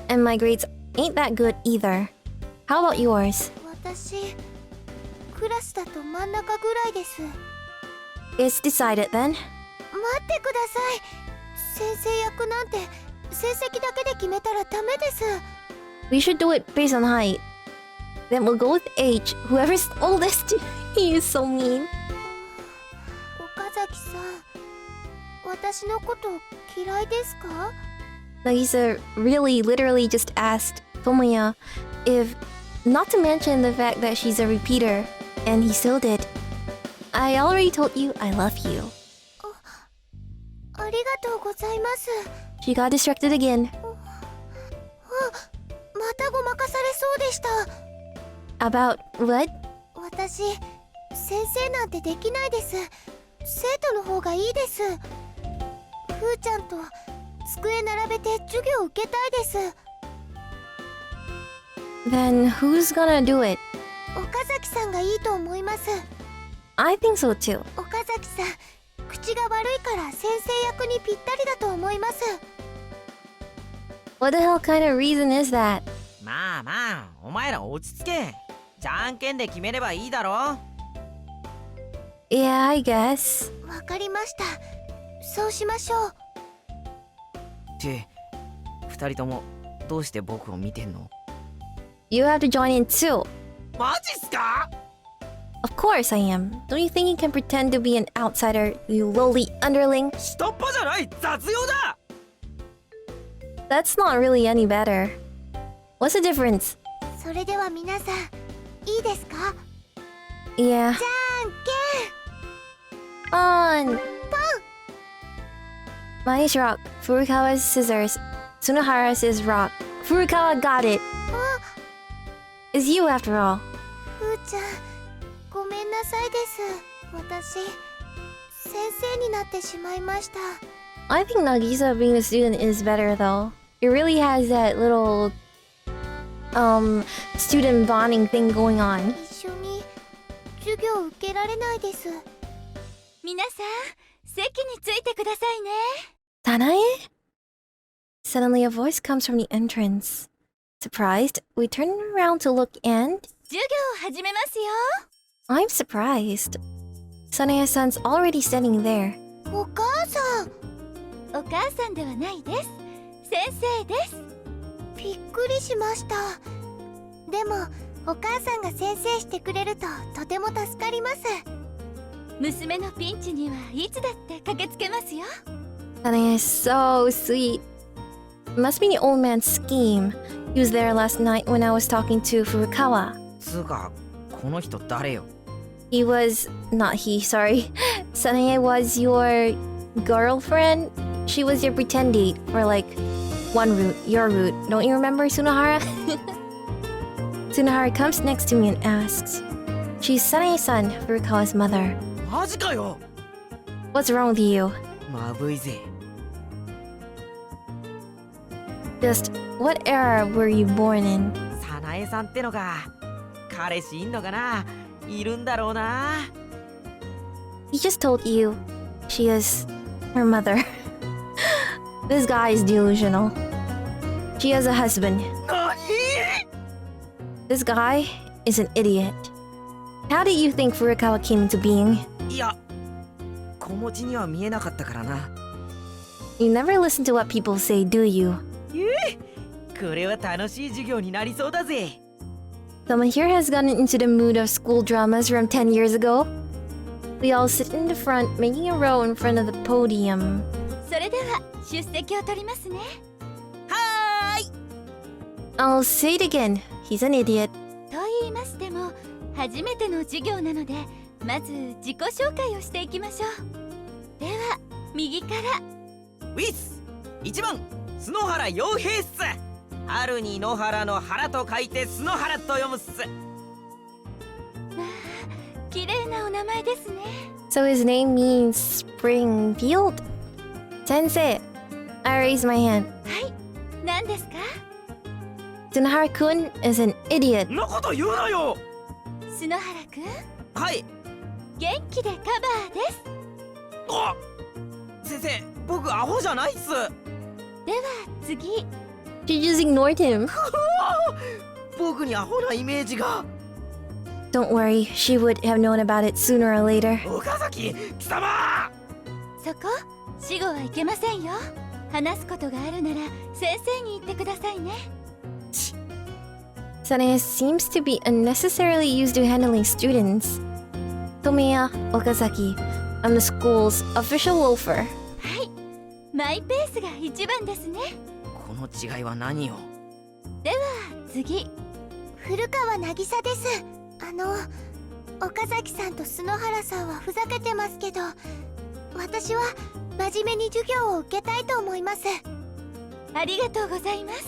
And my grades ain't that good either. How about yours? 私、クラスだと真ん中ぐらいです。 It's decided then. 待ってください。先生役なんて成績だけで決めたらダメです。 We should do it based on height. Then we'll go with age. Whoever's oldest. He is so mean. 岡崎さん、私のこと嫌いですか？ Nagisa really literally just asked Tomoya if not to mention the fact that she's a repeater, and he still did. I already told you I love you. ありがとうございます。 She got distracted again. またごまかされそうでした。 About what? 私、先生なんてできないです。生徒の方がいいです。ふーちゃんと机並べて授業受けたいです。 Then who's gonna do it? 岡崎さんがいいと思います。 I think so too. 岡崎さん、口が悪いから先生役にぴったりだと思います。 What the hell kind of reason is that? まあまあ、お前ら落ち着け。じゃんけんで決めればいいだろ。 Yeah, I guess. わかりました。そうしましょう。って二人ともどうして僕を見てんの？ You have to join in too. マジっすか？ Of course I am. Don't you think you can pretend to be an outsider, you lowly underling? 下っ端じゃない雑用だ That's not really any better. What's the difference? それでは皆さんいいですか？ Yeah. じゃんけん On! Mine is rock. Furukawa's scissors. Tsunohara's is rock. Furukawa got it. It's you after all. ふーちゃんごめんなさいです。私先生になってしまいました。 I think Nagisa being a student is better though. It really has that little student bonding thing going on. 一緒に授業受けられないです。皆さん席についてくださいね。 Tanae? Suddenly a voice comes from the entrance. Surprised, we turn around to look and 授業始めますよ。 I'm surprised. Sanae-san's already standing there. お母さんお母さんではないです。先生です。びっくりしました。でもお母さんが先生してくれるととても助かります。娘のピンチにはいつだって駆けつけますよ。 Sanae is so sweet. It must be the old man's scheme. He was there last night when I was talking to Furukawa. つうかこの人誰よ He was... not he, sorry. Sanae was your girlfriend? She was your pretend date for like one route, your route. Don't you remember, Tsunohara? Tsunohara comes next to me and asks. She's Sanae-san, Furukawa's mother. マジかよ What's wrong with you? まぶいぜ Just, what era were you born in? 早苗さんってのか彼氏いんのかないるんだろうな He just told you she is her mother. This guy is delusional. She has a husband. 何 This guy is an idiot. How did you think Furukawa came into being? いや子持ちには見えなかったからな You never listen to what people say, do you? これは楽しい授業になりそうだぜ Someone here has gotten into the mood of school dramas from 10 years ago. We all sit in the front, making a row in front of the podium. それでは出席を取りますね。はーい I'll say it again. He's an idiot. と言いましても初めての授業なのでまず自己紹介をしていきましょう。では右からウィス1番須野原洋平っす春に野原の原と書いて須野原と読むっすまあ綺麗なお名前ですね。 So his name means Springfield? Sensei, I raise my hand. はい何ですか？ Tsunohara-kun is an idiot. そんなこと言うなよ須野原くんはい元気でカバーです。あ先生僕アホじゃないっすでは次 She just ignored him. 僕にアホなイメージが Don't worry, she would have known about it sooner or later. 岡崎貴様そこ死後はいけませんよ。話すことがあるなら先生に言ってくださいね。 Sanae seems to be unnecessarily used to handling students. Tomiya Okazaki, I'm the school's official wolfer. はいマイペースが一番ですね。この違いは何を次古川渚です。岡崎さんと須野原さんはふざけてますけど私は真面目に授業を受けたいと思います。ありがとうございます。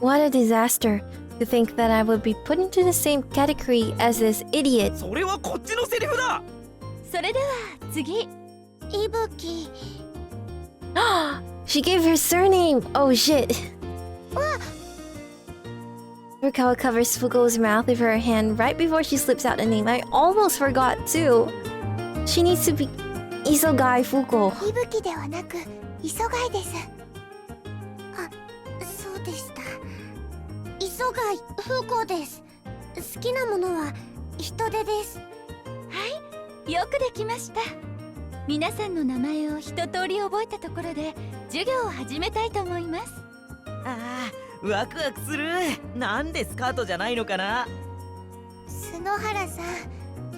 What a disaster to think that I would be put into the same category as this idiot. それはこっちのセリフだそれでは次いぶき She gave her surname! Oh shit! Furukawa covers Fuko's mouth with her hand right before she slips out the name. I almost forgot too. She needs to be Isogai Fuko. いぶきではなく磯貝です。あ、そうでした。磯貝風子です。好きなものは人手です。はいよくできました。皆さんの名前を一通り覚えたところで授業を始めたいと思います。ああワクワクするなんでスカートじゃないのかな須野原さん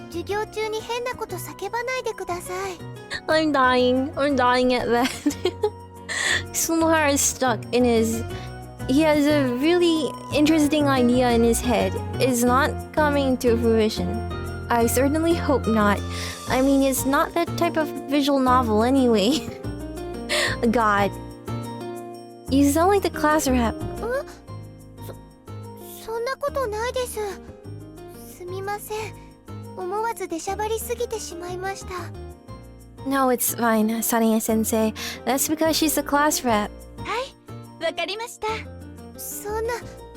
授業中に変なこと叫ばないでください。 I'm dying. I'm dying at that. Sunohara is stuck in his... He has a really interesting idea in his head. It's not coming to fruition. I certainly hope not. I mean, it's not that type of visual novel anyway. God. You sound like the class rep. そんなことないです。すみません。思わず出しゃばりすぎてしまいました。 No, it's fine, Sanae-sensei. That's because she's the class rep. わかりました。そんな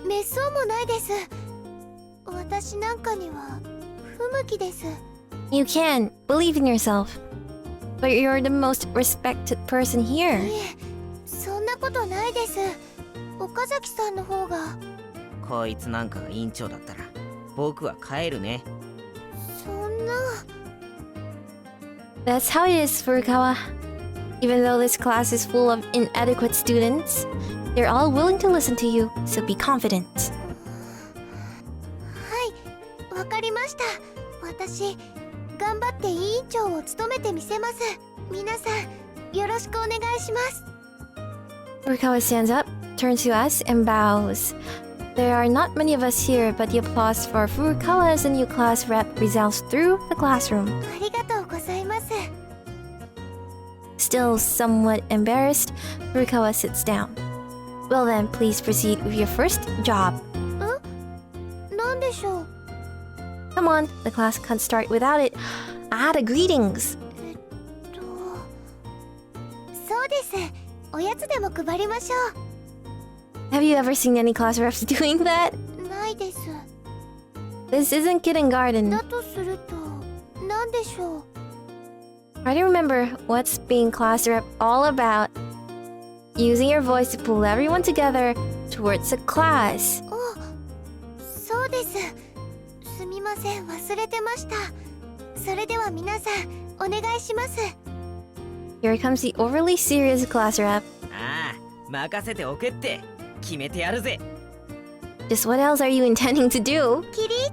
めっそうもないです。私なんかには不向きです。 You can. Believe in yourself. But you're the most respected person here. いえ、そんなことないです。岡崎さんの方が。こいつなんかが委員長だったら僕は帰るね。そんな。 That's how it is, Furukawa. Even though this class is full of inadequate students, they're all willing to listen to you, so be confident. はい、わかりました。私、頑張って委員長を務めてみせます。皆さん、よろしくお願いします。 Furukawa stands up, turns to us, and bows. There are not many of us here, but the applause for Furukawa as the new class rep resounds through the classroom. ありがとうございます。 Still somewhat embarrassed, Furukawa sits down. Well then, please proceed with your first job. なんでしょう。 Come on, the class can't start without it. The greetings. そうです。おやつでも配りましょ Have you ever seen any class reps doing that? う。ないです。 This isn't kindergarten. だとすると、なんでしょう。 Try to remember what's being class rep all about. Using your voice to pull everyone together towards the class. そうです。すみません、忘れてました。それでは皆さん、お願いします。 Here comes the overly serious class rep. ああ、任せておけって決めてやるぜ。 Just what else are you intending to do? 起立。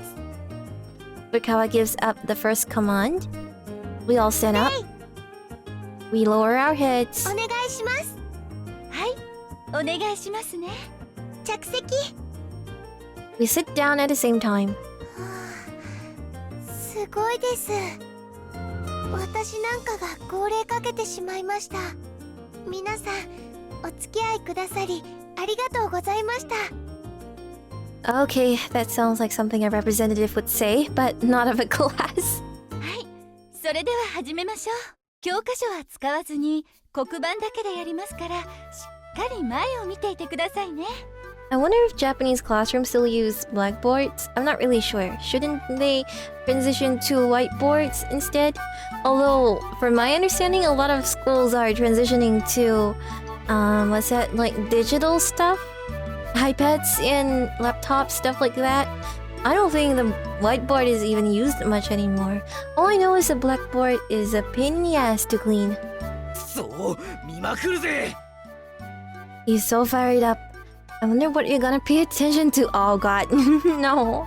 Furukawa gives up the first command. We all stand up. We lower our heads. お願いします。お願いしますね。着席。 We sit down at the same time. すごいです。私なんかが号令かけてしまいました。皆さん、お付き合いくださり、ありがとうございました。 Okay, that sounds like something a representative would say, but not of a class. それでは始めましょう。教科書は使わずに黒板だけでやりますから、しっかり前を見ていてくださいね。 I wonder if Japanese classrooms still use blackboards. I'm not really sure. Shouldn't they transition to whiteboards instead? Although, from my understanding, a lot of schools are transitioning to, what's that, like digital stuff? iPads and laptops, stuff like that. I don't think the whiteboard is even used much anymore. All I know is the blackboard is a pain in the ass to clean. そう見まくるぜ。 He's so fired up. I wonder what you're gonna pay attention to. Oh god, no.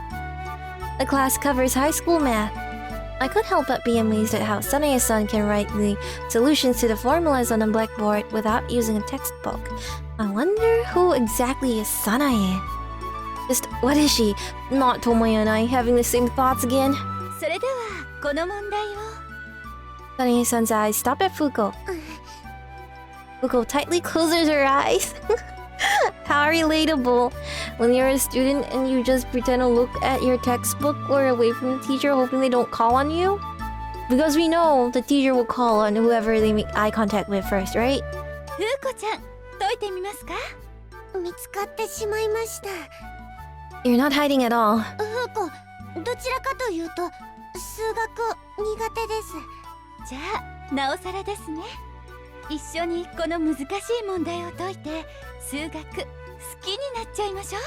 The class covers high school math. I couldn't help but be amazed at how Sanae-san can write the solutions to the formulas on a blackboard without using a textbook. I wonder who exactly is Sanae? Just, what is she? Not Tomoya and I having the same thoughts again? それではこの問題を。 Sanae-san's eyes stop at Fuko. Fuko tightly closes her eyes. How relatable. When you're a student and you just pretend to look at your textbook or away from the teacher hoping they don't call on you? Because we know the teacher will call on whoever they make eye contact with first, right? ふうこちゃん、解いてみますか？見つかってしまいました。 You're not hiding at all. ふうこ、どちらかというと、数学苦手です。じゃあ、なおさらですね。一緒にこの難しい問題を解いて、数学好きになっちゃいましょう。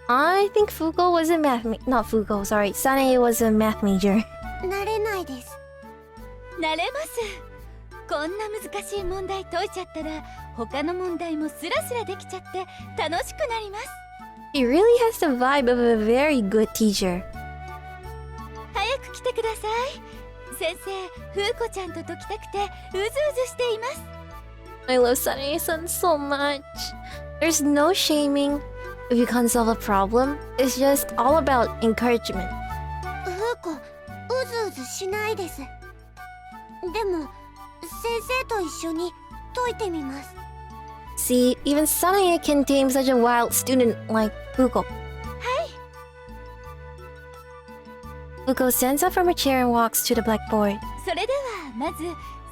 I think Fuko was a not Fuko, sorry. Sanae was a math major. 慣れないです。なれます。こんな難しい問題解いちゃったら、他の問題もスラスラできちゃって楽しくなります。 She really has the vibe of a very good teacher. 早く来ててください。先生、フーコちゃんと解きたくてうずうずしています。 I love Sanae-san so much. There's no shaming if you can't solve a problem. It's just all about encouragement. フーコ、うずうずしないです。でも先生と一緒に解いてみます。 See, even Sanae can tame such a wild student like Fuko. Fuko stands up from her chair and walks to the blackboard. それではまず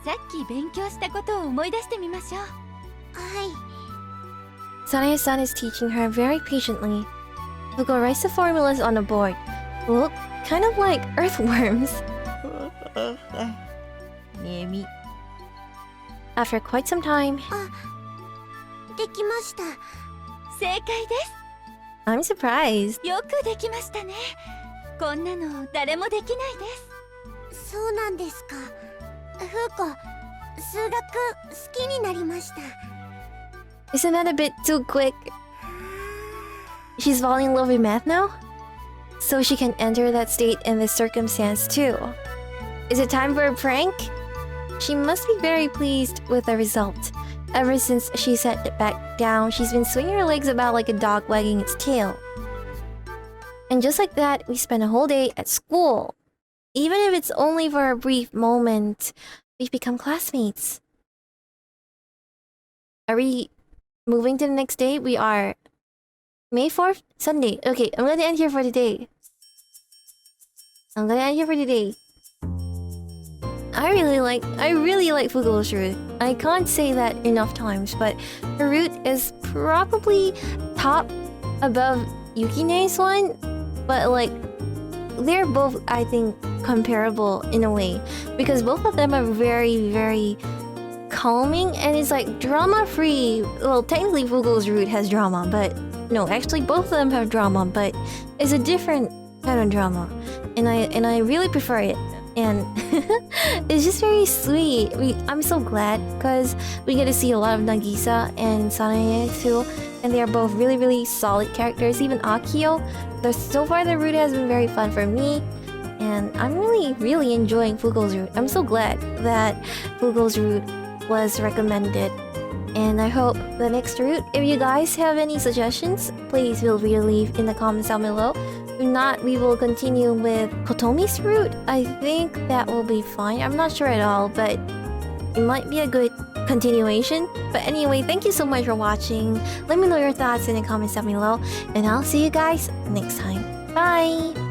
さっき勉強したことを思い出してみましょう。はい。 Sanae-san is teaching her very patiently. Fuko writes the formulas on the board. Look kind of like earthworms. 眠い。 After quite some time, できました。正解で I'm surprised. す。よくできましたね。こんなの誰もできないです。そうなんですか。フーコ、数学好きになりました。 Isn't that a bit too quick? She's falling in love with math now? So she can enter that state in this circumstance too. Is it time for a prank? She must be very pleased with the result. Ever since she set it back down, she's been swinging her legs about like a dog wagging its tail. And just like that, we spend a whole day at school. Even if it's only for a brief moment, we've become classmates. Are we moving to the next day? We are May 4th, Sunday. Okay, I'm gonna end here for today. I really like Fugo's route. I can't say that enough times, but her route is probably top above Yukine's one, but like they're both, I think, comparable in a way because both of them are very, very calming and it's like drama free. Well, technically Fugo's route has drama, but no, actually both of them have drama, but it's a different kind of drama, and I really prefer it. And it's just very sweet. I'm so glad because we get to see a lot of Nagisa and Sanae too, and they are both really, really solid characters. Even Akio, so far the route has been very fun for me, and I'm really, really enjoying Fugo's route. I'm so glad that Fugo's route was recommended, and I hope the next route, if you guys have any suggestions, please feel free to leave in the comments down below. If not, we will continue with Kotomi's route. I think that will be fine. I'm not sure at all, but it might be a good continuation. But anyway, thank you so much for watching. Let me know your thoughts in the comments down below, and I'll see you guys next time. Bye!